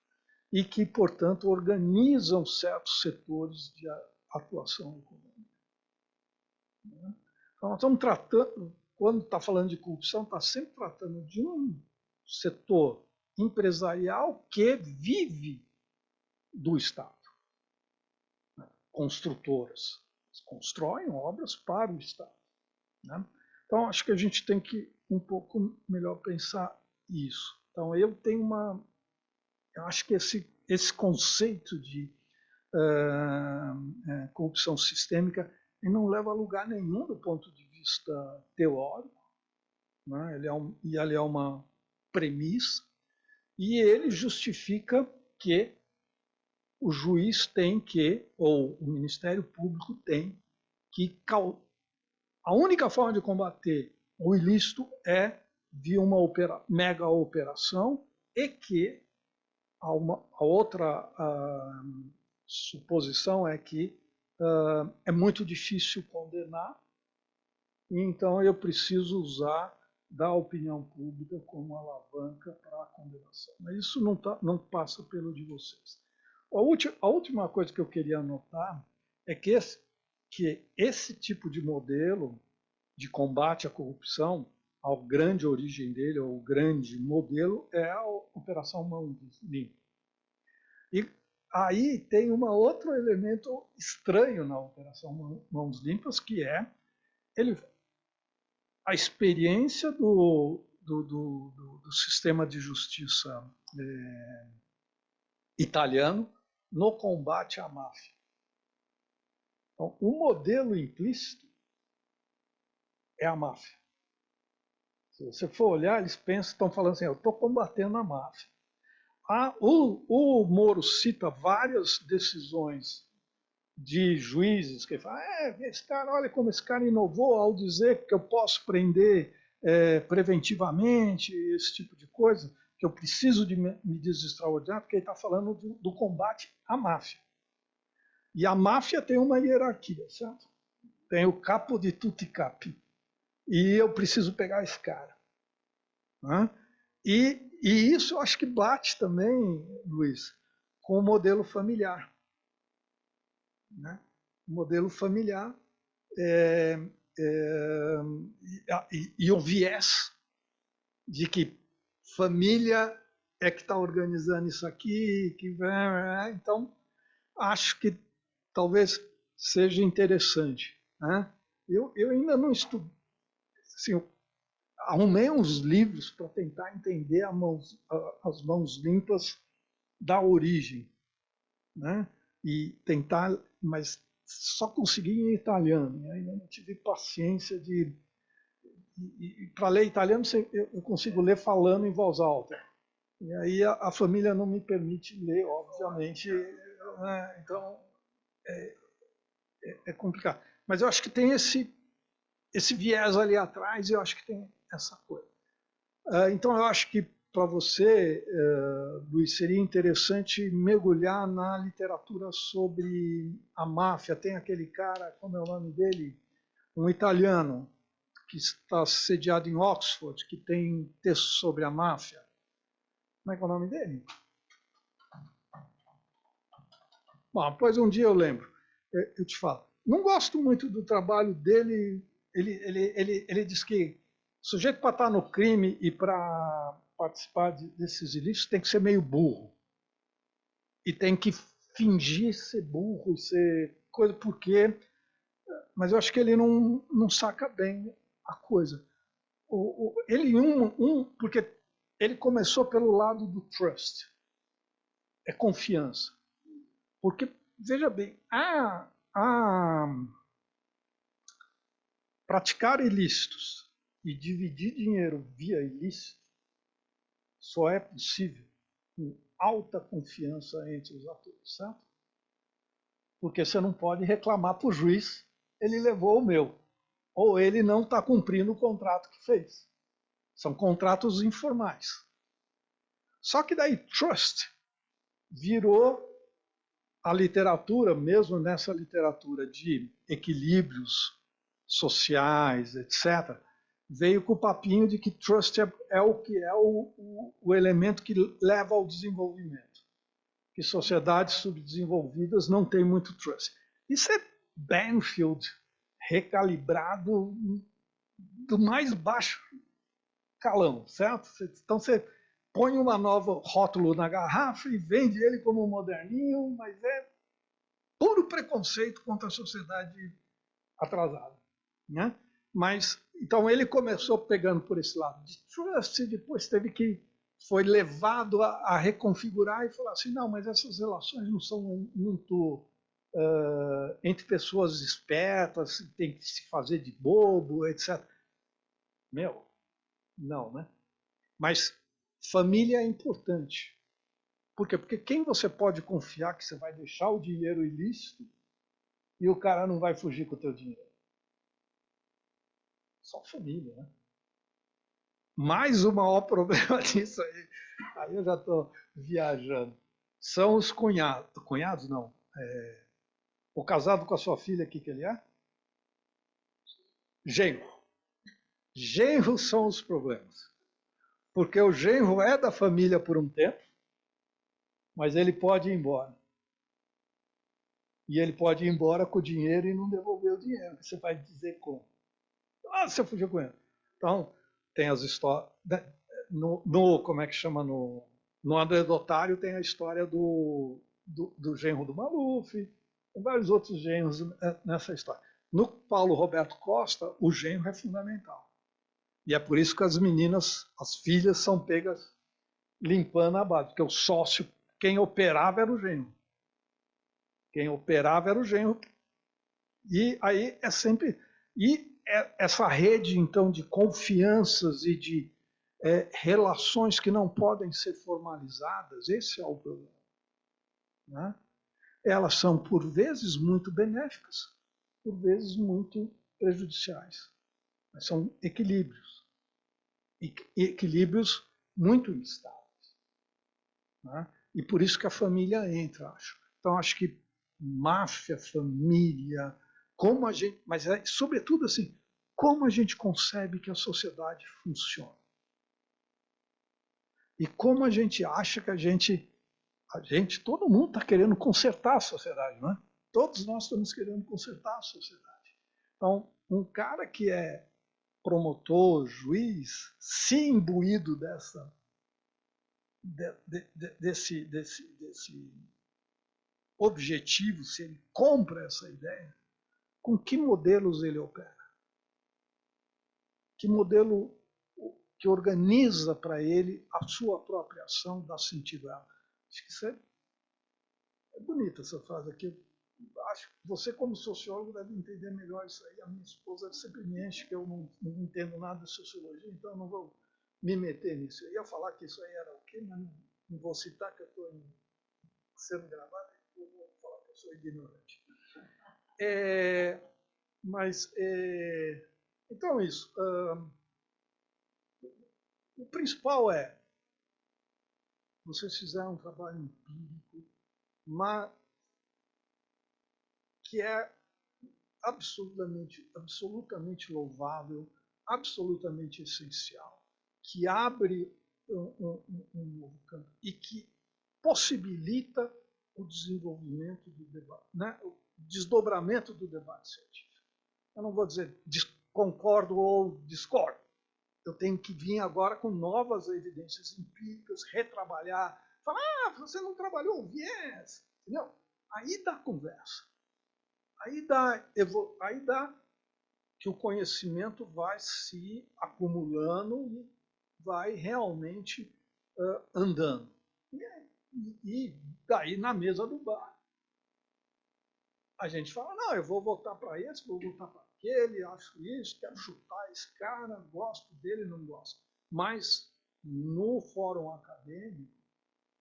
e que, portanto, organizam certos setores de atuação econômica. Então, nós estamos tratando, quando está falando de corrupção, está sempre tratando de um setor empresarial que vive do Estado. Construtoras constroem obras para o Estado. Né? Então, acho que a gente tem que um pouco melhor pensar isso. Então, eu acho que esse conceito de corrupção sistêmica ele não leva a lugar nenhum do ponto de vista teórico, né? Ele é uma premissa, e ele justifica que o juiz tem que, ou o Ministério Público tem que, a única forma de combater o ilícito é via uma mega operação e que a outra suposição é que é muito difícil condenar, e então eu preciso usar da opinião pública como alavanca para a condenação. Mas isso não passa pelo de vocês. A última coisa que eu queria anotar é que esse tipo de modelo de combate à corrupção, a grande origem dele, ou o grande modelo, é a Operação Mãos Limpas. E aí tem um outro elemento estranho na Operação Mãos Limpas, que é a experiência do sistema de justiça italiano no combate à máfia. Então, o modelo implícito é a máfia. Se você for olhar, eles estão falando assim, eu estou combatendo a máfia. O Moro cita várias decisões de juízes que falam, esse cara, olha como esse cara inovou ao dizer que eu posso prender preventivamente, esse tipo de coisa, que eu preciso de medidas extraordinárias, porque ele está falando do combate à máfia. E a máfia tem uma hierarquia, certo? Tem o capo de tutti capi. E eu preciso pegar esse cara. Né? E isso eu acho que bate também, Luiz, com o modelo familiar. Né? O modelo familiar e o viés de que família é que está organizando isso aqui, então acho que talvez seja interessante. Né? Eu ainda não estudo, assim, arrumei uns livros para tentar entender as mãos limpas da origem, né? E tentar, mas só consegui em italiano, e ainda não tive paciência de... Para ler italiano, eu consigo ler falando em voz alta. E aí a família não me permite ler, obviamente, né? Então é complicado. Mas eu acho que tem esse viés ali atrás, e eu acho que tem essa coisa. Então eu acho que para você, Luiz, seria interessante mergulhar na literatura sobre a máfia. Tem aquele cara, como é o nome dele? Um italiano, que está sediado em Oxford, que tem texto sobre a máfia. Como é que é o nome dele? Bom, depois um dia eu lembro. Eu te falo. Não gosto muito do trabalho dele. Ele diz que o sujeito para estar no crime e para participar desses ilícitos tem que ser meio burro. E tem que fingir ser burro e ser coisa, porque... Mas eu acho que ele não saca bem a coisa. Ele, porque ele começou pelo lado do trust. É confiança. Porque, veja bem, praticar ilícitos e dividir dinheiro via ilícito só é possível com alta confiança entre os atores, certo? Porque você não pode reclamar para o juiz, ele levou o meu, ou ele não está cumprindo o contrato que fez. São contratos informais. Só que daí trust virou a literatura, mesmo nessa literatura de equilíbrios sociais, etc., veio com o papinho de que trust é o que é o elemento que leva ao desenvolvimento. Que sociedades subdesenvolvidas não têm muito trust. Isso é Banfield recalibrado do mais baixo calão, certo? Então você põe uma nova rótulo na garrafa e vende ele como moderninho, mas é puro preconceito contra a sociedade atrasada, né? Mas então ele começou pegando por esse lado de trust e depois foi levado a reconfigurar e falar assim, não, mas essas relações não são muito entre pessoas espertas, tem que se fazer de bobo, etc. Meu, não, né? Mas família é importante. Por quê? Porque quem você pode confiar que você vai deixar o dinheiro ilícito e o cara não vai fugir com o teu dinheiro? Só família, né? Mais o maior problema disso aí eu já estou viajando, são os cunhados. Cunhados não. O casado com a sua filha, o que ele é? Genro. Genros são os problemas. Porque o genro é da família por um tempo, mas ele pode ir embora. E ele pode ir embora com o dinheiro e não devolver o dinheiro. Você vai dizer como? Ah, você fugiu com ele. Então, tem as histórias... como é que chama? No anedotário tem a história do genro do Maluf, tem vários outros genros nessa história. No Paulo Roberto Costa, o genro é fundamental. E é por isso que as meninas, as filhas, são pegas limpando a base, porque o sócio, quem operava era o genro. Quem operava era o genro. E aí é sempre... E essa rede, então, de confianças e de relações que não podem ser formalizadas, esse é o problema. Né? Elas são, por vezes, muito benéficas, por vezes, muito prejudiciais. Mas são equilíbrios. E equilíbrios muito instáveis. Né? E por isso que a família entra, acho. Então, acho que máfia, família, como a gente... Mas, sobretudo, assim, como a gente concebe que a sociedade funciona. E como a gente acha que todo mundo está querendo consertar a sociedade, não é? Todos nós estamos querendo consertar a sociedade. Então, um cara que é promotor, juiz, se imbuído desse objetivo, se ele compra essa ideia, com que modelos ele opera? Que modelo que organiza para ele a sua própria ação, dá sentido a ela? Acho que isso é bonita essa frase aqui. acho que você, como sociólogo, deve entender melhor isso aí. A minha esposa sempre me enche que eu não entendo nada de sociologia, então eu não vou me meter nisso. Eu ia falar que isso aí era o quê, mas não vou citar que eu estou sendo gravado, eu vou falar que eu sou ignorante. Então, isso. O principal é, vocês fizeram um trabalho empírico, mas que é absolutamente louvável, absolutamente essencial, que abre um novo campo e que possibilita o desenvolvimento do debate, né? O desdobramento do debate científico. Eu não vou dizer concordo ou discordo. Eu tenho que vir agora com novas evidências empíricas, retrabalhar, falar, você não trabalhou o viés, entendeu? Aí dá conversa. Aí dá que o conhecimento vai se acumulando e vai realmente andando. E daí na mesa do bar, a gente fala, não, eu vou votar para esse, vou votar para aquele, acho isso, quero chutar esse cara, gosto dele, não gosto. Mas no fórum acadêmico,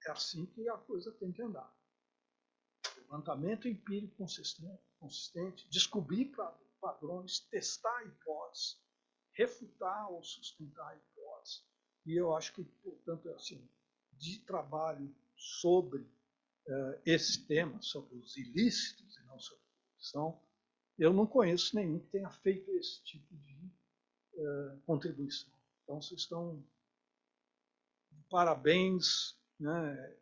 é assim que a coisa tem que andar. Levantamento empírico consistente, descobrir padrões, testar hipóteses, refutar ou sustentar hipóteses. E eu acho que, portanto, assim, de trabalho sobre esse tema, sobre os ilícitos e não sobre a corrupção, eu não conheço nenhum que tenha feito esse tipo de contribuição. Então, vocês estão de parabéns, né?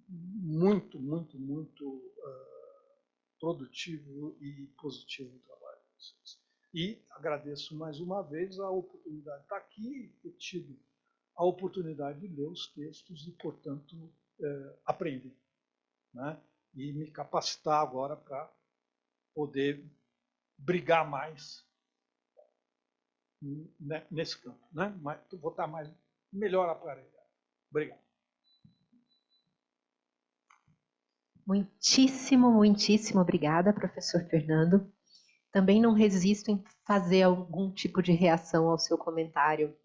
Muito produtivo e positivo o trabalho de vocês. E agradeço mais uma vez a oportunidade de estar aqui e ter tido a oportunidade de ler os textos e, portanto, aprender, né? E me capacitar agora para poder brigar mais nesse campo, né? Vou estar melhor aparelhado. Obrigado. Muitíssimo obrigada, professor Fernando. Também não resisto em fazer algum tipo de reação ao seu comentário.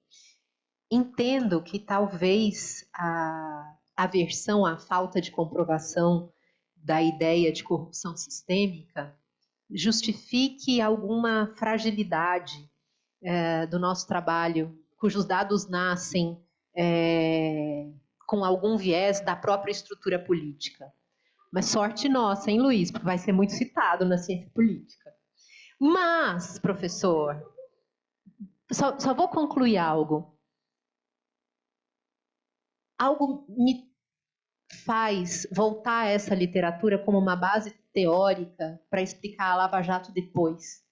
Entendo que talvez a aversão à falta de comprovação da ideia de corrupção sistêmica justifique alguma fragilidade do nosso trabalho, cujos dados nascem com algum viés da própria estrutura política. Mas sorte nossa, hein, Luiz? Porque vai ser muito citado na ciência política. Mas, professor, só vou concluir algo. Algo me faz voltar a essa literatura como uma base teórica para explicar a Lava Jato depois.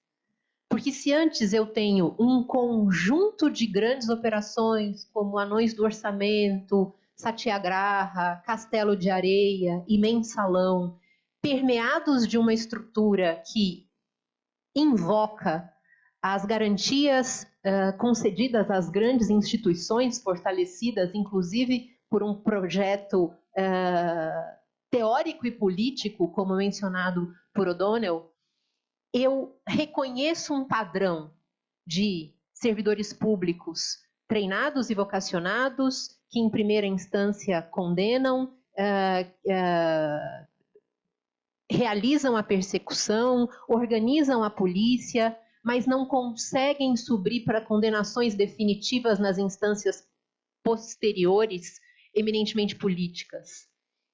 Porque se antes eu tenho um conjunto de grandes operações, como Anões do Orçamento, Satyagraha, Castelo de Areia e Mensalão, permeados de uma estrutura que invoca as garantias concedidas às grandes instituições, fortalecidas, inclusive, por um projeto teórico e político, como mencionado por O'Donnell, eu reconheço um padrão de servidores públicos treinados e vocacionados, que em primeira instância condenam, realizam a persecução, organizam a polícia, mas não conseguem subir para condenações definitivas nas instâncias posteriores, eminentemente políticas.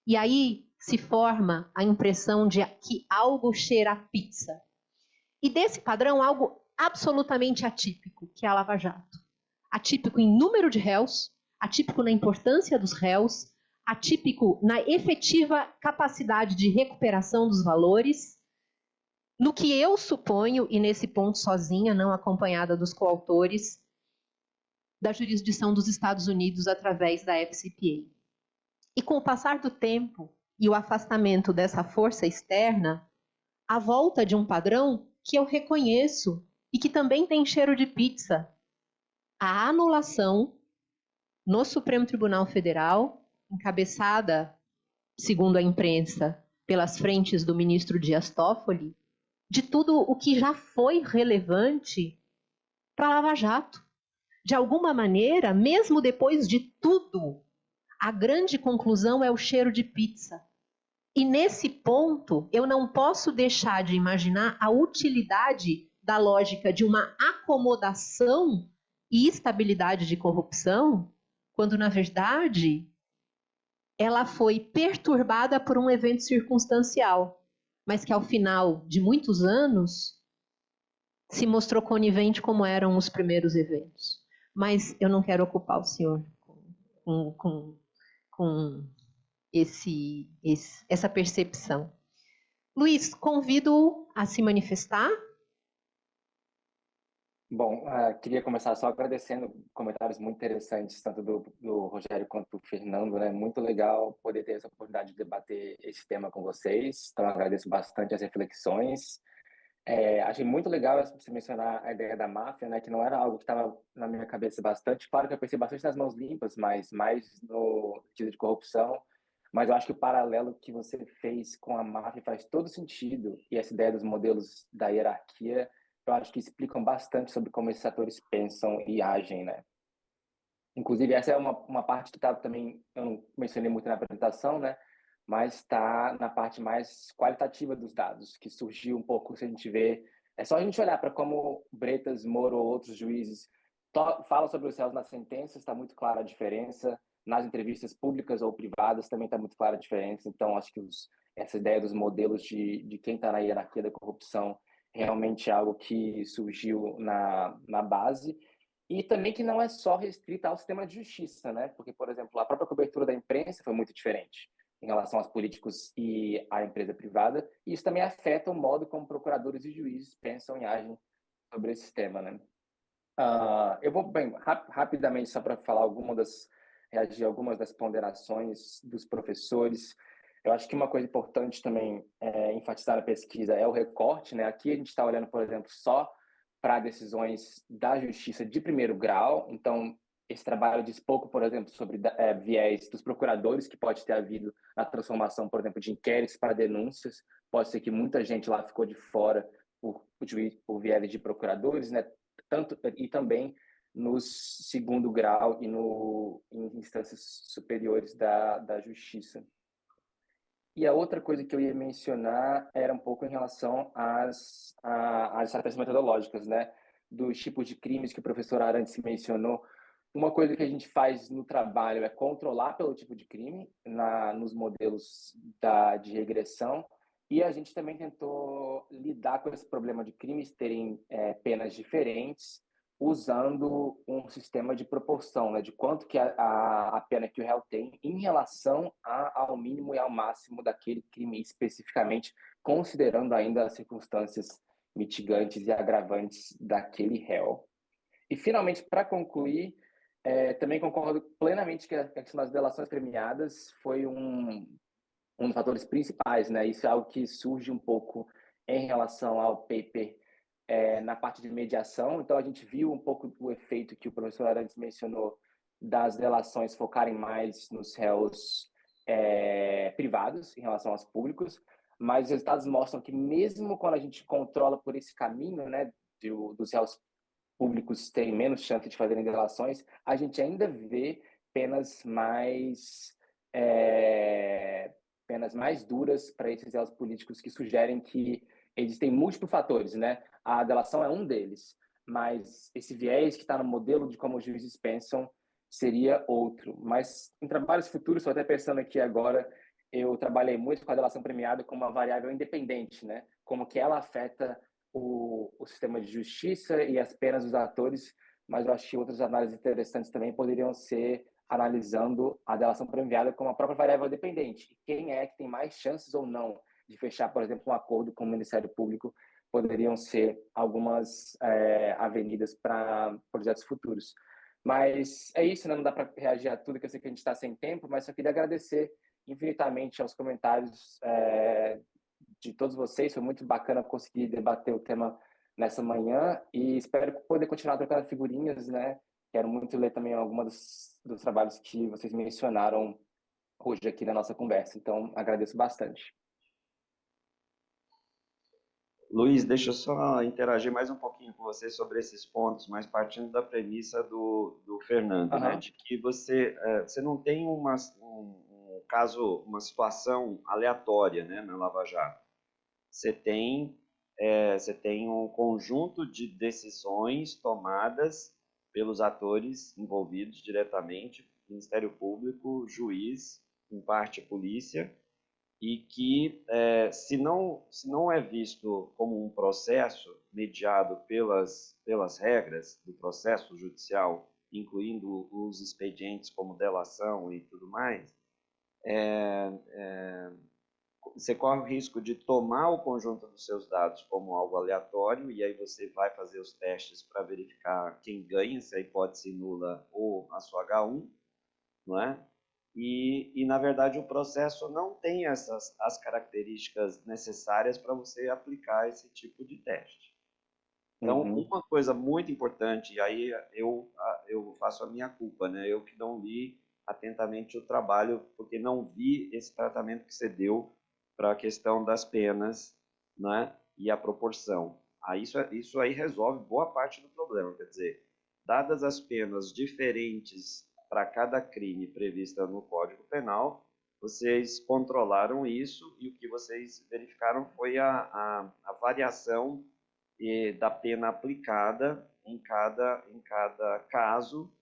E aí se forma a impressão de que algo cheira a pizza. E desse padrão, algo absolutamente atípico, que é a Lava Jato. Atípico em número de réus, atípico na importância dos réus, atípico na efetiva capacidade de recuperação dos valores, no que eu suponho, e nesse ponto sozinha, não acompanhada dos coautores, da jurisdição dos Estados Unidos através da FCPA. E com o passar do tempo e o afastamento dessa força externa, a volta de um padrão que eu reconheço e que também tem cheiro de pizza, a anulação no Supremo Tribunal Federal, encabeçada, segundo a imprensa, pelas frentes do ministro Dias Toffoli, de tudo o que já foi relevante para a Lava Jato. De alguma maneira, mesmo depois de tudo, a grande conclusão é o cheiro de pizza. E nesse ponto, eu não posso deixar de imaginar a utilidade da lógica de uma acomodação e estabilidade de corrupção, quando, na verdade, ela foi perturbada por um evento circunstancial, mas que, ao final de muitos anos, se mostrou conivente como eram os primeiros eventos. Mas eu não quero ocupar o senhor com essa percepção. Luiz, convido a se manifestar. Bom, queria começar só agradecendo comentários muito interessantes, tanto do Rogério quanto do Fernando, né? Muito legal poder ter essa oportunidade de debater esse tema com vocês, então agradeço bastante as reflexões. Achei muito legal você mencionar a ideia da máfia, né? Que não era algo que estava na minha cabeça bastante. Claro que eu pensei bastante nas mãos limpas, mas mais no sentido de corrupção. Mas eu acho que o paralelo que você fez com a máfia faz todo sentido, e essa ideia dos modelos da hierarquia, eu acho que explicam bastante sobre como esses atores pensam e agem, né? Inclusive, essa é uma parte que tá também, eu não mencionei muito na apresentação, né? Mas está na parte mais qualitativa dos dados, que surgiu um pouco, se a gente vê... É só a gente olhar para como Bretas, Moro ou outros juízes falam sobre os réus nas sentenças, está muito clara a diferença. Nas entrevistas públicas ou privadas também está muito clara a diferença. Então, acho que essa ideia dos modelos de quem está na hierarquia da corrupção realmente é algo que surgiu na base. E também que não é só restrita ao sistema de justiça, né? Porque, por exemplo, a própria cobertura da imprensa foi muito diferente em relação aos políticos e à empresa privada, e isso também afeta o modo como procuradores e juízes pensam e agem sobre esse tema, né? Eu vou, bem, rapidamente, só para falar reagir a algumas das ponderações dos professores. Eu acho que uma coisa importante também enfatizar na pesquisa é o recorte, né? Aqui a gente está olhando, por exemplo, só para decisões da justiça de primeiro grau. Então, esse trabalho diz pouco, por exemplo, sobre viés dos procuradores que pode ter havido na transformação, por exemplo, de inquéritos para denúncias. Pode ser que muita gente lá ficou de fora por viés de procuradores, né? E também no segundo grau e em instâncias superiores da justiça. E a outra coisa que eu ia mencionar era um pouco em relação às estratégias metodológicas, né? Dos tipos de crimes que o professor Arantes mencionou. Uma coisa que a gente faz no trabalho é controlar pelo tipo de crime nos modelos de regressão, e a gente também tentou lidar com esse problema de crimes terem penas diferentes, usando um sistema de proporção, né, de quanto que a pena que o réu tem em relação ao mínimo e ao máximo daquele crime especificamente, considerando ainda as circunstâncias mitigantes e agravantes daquele réu. E, finalmente, para concluir, também concordo plenamente que a questão das delações premiadas foi um dos fatores principais, né? Isso é algo que surge um pouco em relação ao paper na parte de mediação. Então, a gente viu um pouco o efeito que o professor Arantes mencionou das delações focarem mais nos réus privados em relação aos públicos, mas os resultados mostram que mesmo quando a gente controla por esse caminho, né, dos réus públicos terem menos chance de fazerem delações, a gente ainda vê penas mais duras para esses réus políticos, que sugerem que existem múltiplos fatores, né? A delação é um deles, mas esse viés que está no modelo de como os juízes pensam seria outro. Mas em trabalhos futuros, estou até pensando aqui agora, eu trabalhei muito com a delação premiada como uma variável independente, né? Como que ela afeta o sistema de justiça e as penas dos atores, mas eu acho que outras análises interessantes também poderiam ser analisando a delação premiada como a própria variável dependente. Quem é que tem mais chances ou não de fechar, por exemplo, um acordo com o Ministério Público, poderiam ser algumas avenidas para projetos futuros. Mas é isso, né? Não dá para reagir a tudo, que eu sei que a gente está sem tempo, mas só queria agradecer infinitamente aos comentários de todos vocês. Foi muito bacana conseguir debater o tema nessa manhã e espero poder continuar trocando figurinhas, né? Quero muito ler também alguns dos trabalhos que vocês mencionaram hoje aqui na nossa conversa. Então, agradeço bastante. Luiz, deixa eu só interagir mais um pouquinho com você sobre esses pontos, mas partindo da premissa do Fernando, né, Aham. de que você não tem um caso, uma situação aleatória, né, na Lava Jato. Você tem um conjunto de decisões tomadas pelos atores envolvidos diretamente, Ministério Público, juiz, em parte polícia, e que, se não é visto como um processo mediado pelas regras do processo judicial, incluindo os expedientes como delação e tudo mais, você corre o risco de tomar o conjunto dos seus dados como algo aleatório, e aí você vai fazer os testes para verificar quem ganha, se a hipótese nula ou a sua H1, não é? Na verdade, o processo não tem as características necessárias para você aplicar esse tipo de teste. Então, Uhum. uma coisa muito importante, e aí eu faço a minha culpa, né? Eu que não li atentamente o trabalho, porque não vi esse tratamento que você deu para a questão das penas, né? E a proporção. Isso aí resolve boa parte do problema. Quer dizer, dadas as penas diferentes para cada crime prevista no Código Penal, vocês controlaram isso e o que vocês verificaram foi a variação da pena aplicada em cada caso,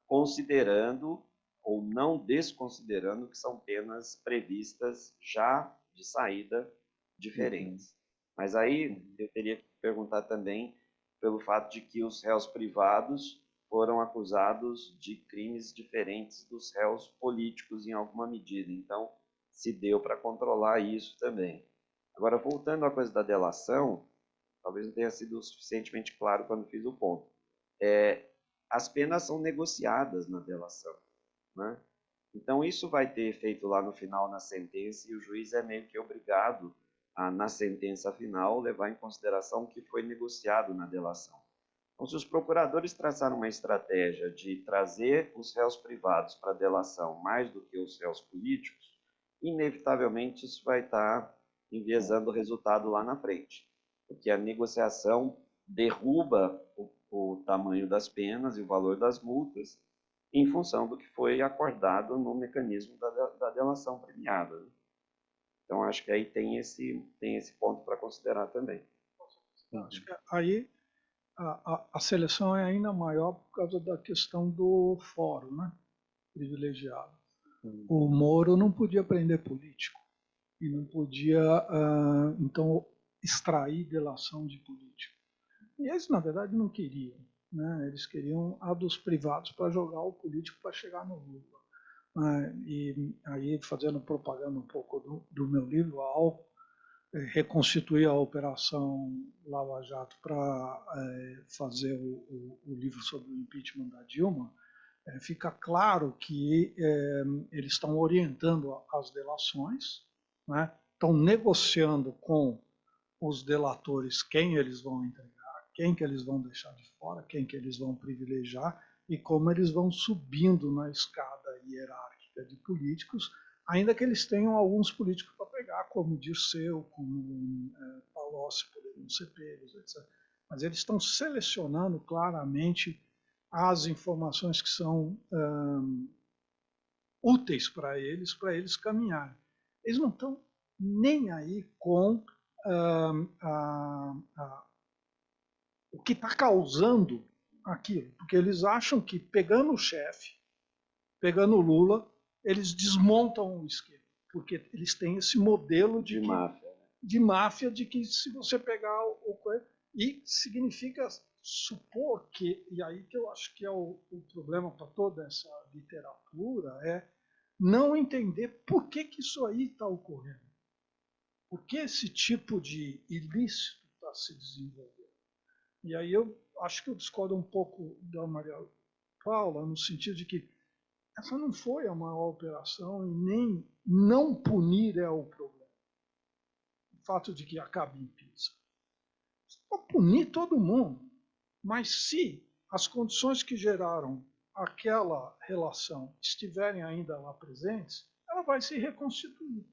considerando ou não desconsiderando que são penas previstas já de saída diferentes. Mas aí eu teria que perguntar também pelo fato de que os réus privados foram acusados de crimes diferentes dos réus políticos em alguma medida. Então, se deu para controlar isso também. Agora, voltando à coisa da delação, talvez não tenha sido suficientemente claro quando fiz o ponto. As penas são negociadas na delação, né? Então, isso vai ter efeito lá no final na sentença, e o juiz é meio que obrigado a, na sentença final, levar em consideração o que foi negociado na delação. Então, se os procuradores traçaram uma estratégia de trazer os réus privados para a delação mais do que os réus políticos, inevitavelmente isso vai estar enviesando o resultado lá na frente, porque a negociação derruba o tamanho das penas e o valor das multas em função do que foi acordado no mecanismo da delação premiada. Então, acho que aí tem esse ponto para considerar também. Acho que aí a seleção é ainda maior por causa da questão do fórum, né? Privilegiado. O Moro não podia prender político e não podia, então, extrair delação de político. E eles, na verdade, não queriam. Né? Eles queriam a dos privados para jogar o político para chegar no Lula. E aí, fazendo propaganda um pouco do meu livro, ao reconstituir a Operação Lava Jato para fazer o livro sobre o impeachment da Dilma, fica claro que eles estão orientando as delações, né? Estão negociando com os delatores quem eles vão entregar, quem que eles vão deixar de fora, quem que eles vão privilegiar e como eles vão subindo na escada hierárquica de políticos, ainda que eles tenham alguns políticos para pegar, como Dirceu, como Palocci, poderiam ser pegos, etc. Mas eles estão selecionando claramente as informações que são úteis para eles caminharem. Eles não estão nem aí com o que está causando aquilo, porque eles acham que pegando o chefe, pegando o Lula, eles desmontam o esquema, porque eles têm esse modelo de máfia, de que se você pegar o e significa supor que, e aí que eu acho que é o problema para toda essa literatura, é não entender por que isso aí está ocorrendo. Por que esse tipo de ilícito está se desenvolvendo? E aí eu acho que eu discordo um pouco da Maria Paula, no sentido de que essa não foi a maior operação e nem não punir é o problema. O fato de que acabe em pizza. Você pode punir todo mundo, mas se as condições que geraram aquela relação estiverem ainda lá presentes, ela vai se reconstituir.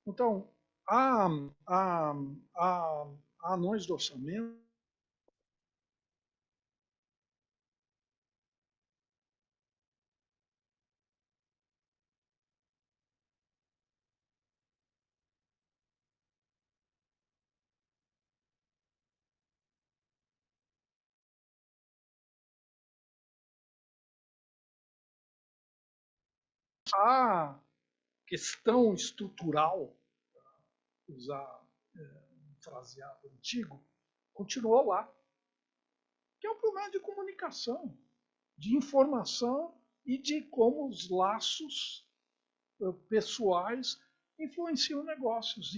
Então, há, há, há anões do orçamento. A questão estrutural, usar um fraseado antigo, continuou lá, que é um problema de comunicação, de informação e de como os laços pessoais influenciam negócios,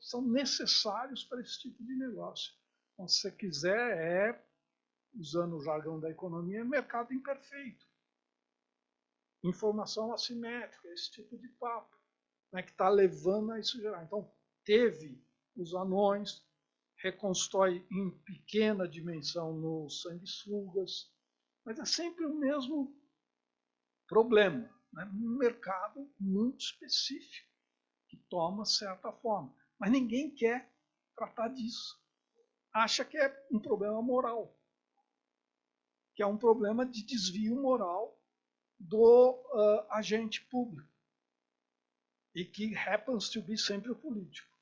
são necessários para esse tipo de negócio. Então, se você quiser, usando o jargão da economia, é mercado imperfeito. Informação assimétrica, esse tipo de papo, né, que está levando a isso gerar. Então, teve os anões, reconstrói em pequena dimensão nos sanguessugas, mas é sempre o mesmo problema, né? Um mercado muito específico, que toma certa forma. Mas ninguém quer tratar disso. Acha que é um problema moral, que é um problema de desvio moral do agente público, e que happens to be sempre o político.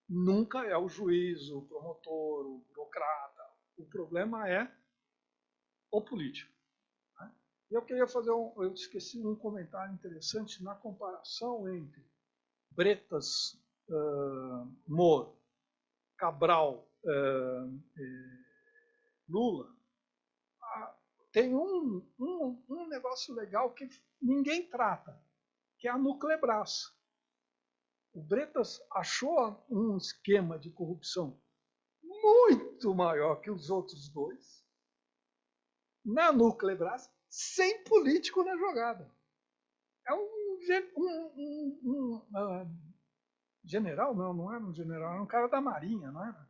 Nunca é o juiz, o promotor, o burocrata. O problema é o político. Né? E eu queria fazer eu esqueci um comentário interessante na comparação entre Bretas, Moro, Cabral, Lula. Tem um negócio legal que ninguém trata, que é a Nuclebras. O Bretas achou um esquema de corrupção muito maior que os outros dois, na Nuclebras, sem político na jogada. É general, não era um general, era um cara da Marinha, não era?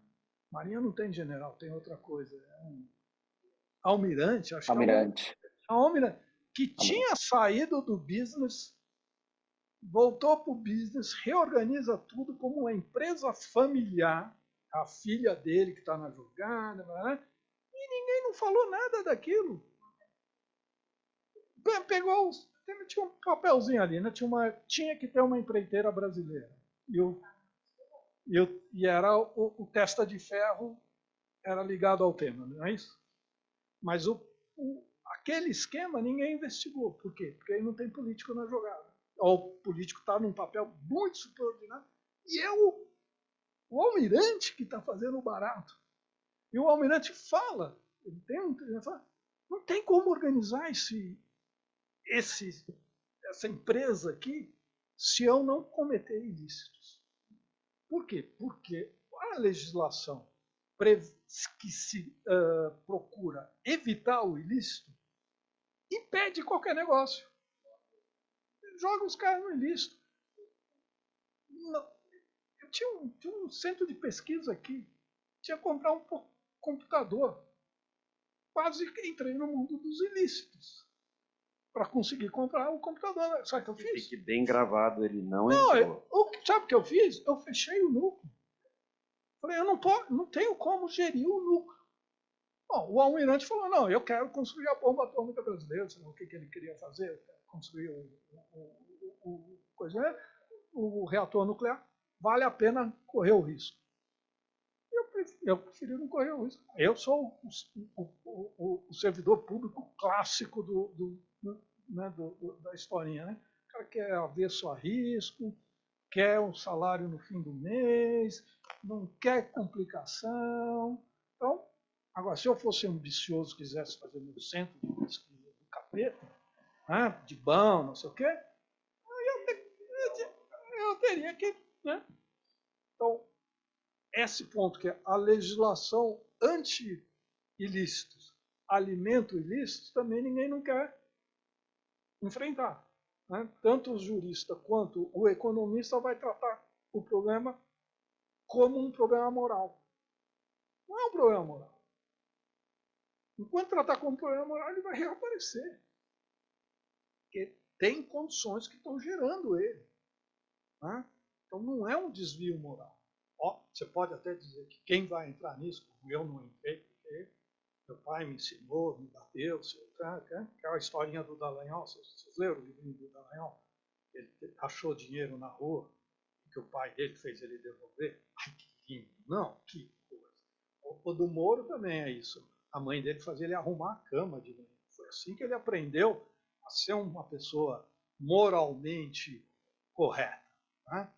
Marinha não tem general, tem outra coisa. É um almirante, acho Almirante. que é um almirante, que tinha saído do business, voltou para o business, reorganiza tudo como uma empresa familiar, a filha dele que está na jogada, né? E ninguém não falou nada daquilo. Pegou, tinha um papelzinho ali, né? Tinha que ter uma empreiteira brasileira. E era o testa de ferro era ligado ao tema, não é isso? Mas aquele esquema ninguém investigou. Por quê? Porque aí não tem político na jogada. O político está num papel muito subordinado. E é o almirante que está fazendo o barato. E o almirante fala, ele fala, não tem como organizar essa empresa aqui se eu não cometer ilícitos. Por quê? Porque a legislação que se procura evitar o ilícito impede qualquer negócio. Joga os caras no ilícito. Eu tinha um centro de pesquisa aqui. Tinha que comprar um computador. Quase entrei no mundo dos ilícitos para conseguir comprar o computador. Sabe o que eu fiz? Fique bem gravado, ele não entrou. Sabe o que eu fiz? Eu fechei o núcleo. Falei, eu não tenho como gerir o núcleo. Bom, o almirante falou, não, eu quero construir a bomba atômica brasileira, sei lá o que ele queria fazer, construir o reator nuclear, vale a pena correr o risco. Eu preferi não correr o risco. Eu sou o servidor público clássico da historinha. Né? O cara quer avesso a risco, quer um salário no fim do mês, não quer complicação. Então, agora, se eu fosse ambicioso, quisesse fazer meu centro de pesquisa do capeta, né, de bom, não sei o quê, eu teria que... Né? Então, esse ponto que é a legislação anti-ilícitos, alimento ilícitos, também ninguém não quer enfrentar. Né? Tanto o jurista quanto o economista vai tratar o problema como um problema moral. Não é um problema moral. Enquanto tratar como um problema moral, ele vai reaparecer. Porque tem condições que estão gerando ele. Né? Então não é um desvio moral. Você pode até dizer que quem vai entrar nisso, como eu não entrei, porque meu pai me ensinou, me bateu, aquela historinha do Dallagnol, vocês leram o livrinho do Dallagnol? Ele achou dinheiro na rua, que o pai dele fez ele devolver. Ai, que lindo! Não, que coisa. O do Moro também é isso. A mãe dele fazia ele arrumar a cama de manhã. Foi assim que ele aprendeu a ser uma pessoa moralmente correta. Né?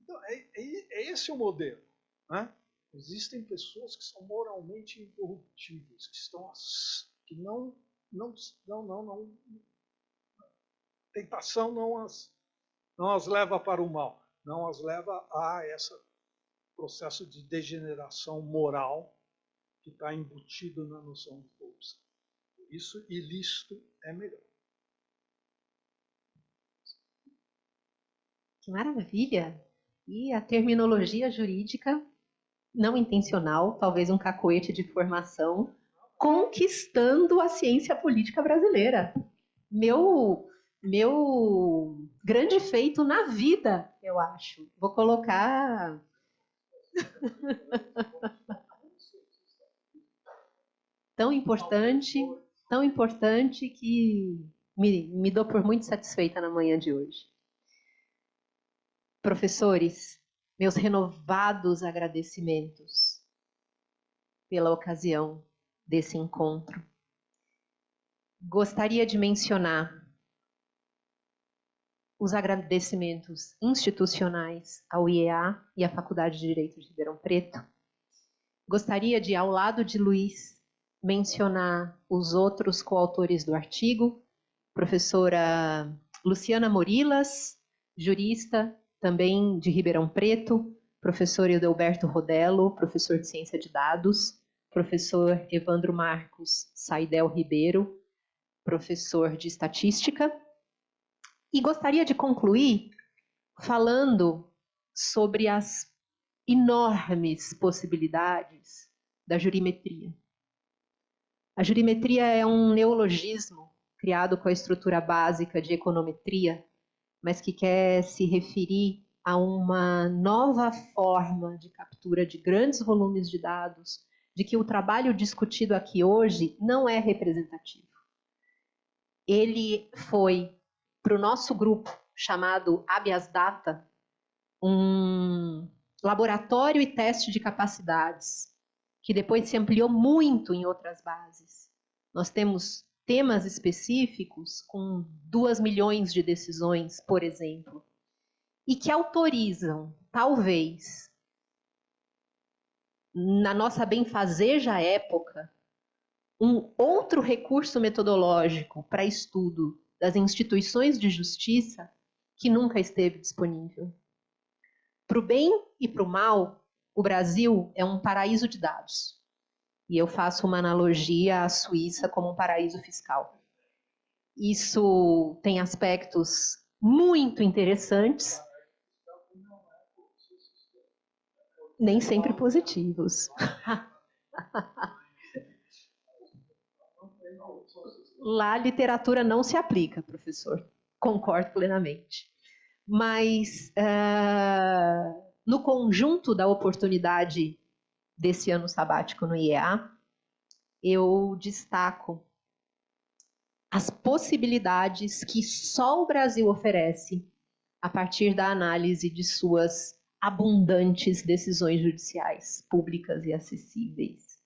Então, é esse o modelo. Né? Existem pessoas que são moralmente incorruptíveis, que não tentação não as leva para o mal, não as leva a esse processo de degeneração moral que está embutido na noção de corrupção. Isso ilícito é melhor. Que maravilha! E a terminologia jurídica não intencional, talvez um cacoete de formação, conquistando a ciência política brasileira. Meu grande feito na vida, eu acho. Vou colocar... tão importante que me dou por muito satisfeita na manhã de hoje. Professores, meus renovados agradecimentos pela ocasião desse encontro. Gostaria de mencionar os agradecimentos institucionais ao IEA e à Faculdade de Direito de Ribeirão Preto. Gostaria de, ao lado de Luiz, mencionar os outros coautores do artigo, professora Luciana Morilas, jurista, também de Ribeirão Preto, professor Edelberto Rodello, professor de Ciência de Dados, professor Evandro Marcos Saidel Ribeiro, professor de Estatística. E gostaria de concluir falando sobre as enormes possibilidades da jurimetria. A jurimetria é um neologismo criado com a estrutura básica de econometria, mas que quer se referir a uma nova forma de captura de grandes volumes de dados, de que o trabalho discutido aqui hoje não é representativo. Ele foi, para o nosso grupo, chamado Habeas Data, um laboratório e teste de capacidades, que depois se ampliou muito em outras bases. Nós temos temas específicos com 2 milhões de decisões, por exemplo, e que autorizam, talvez, na nossa benfazeja época, um outro recurso metodológico para estudo das instituições de justiça que nunca esteve disponível. Para o bem e para o mal, o Brasil é um paraíso de dados. E eu faço uma analogia à Suíça como um paraíso fiscal. Isso tem aspectos muito interessantes, nem sempre positivos. Lá a literatura não se aplica, professor. Concordo plenamente. Mas, no conjunto da oportunidade desse ano sabático no IEA, eu destaco as possibilidades que só o Brasil oferece a partir da análise de suas abundantes decisões judiciais, públicas e acessíveis.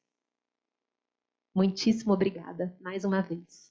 Muitíssimo obrigada, mais uma vez.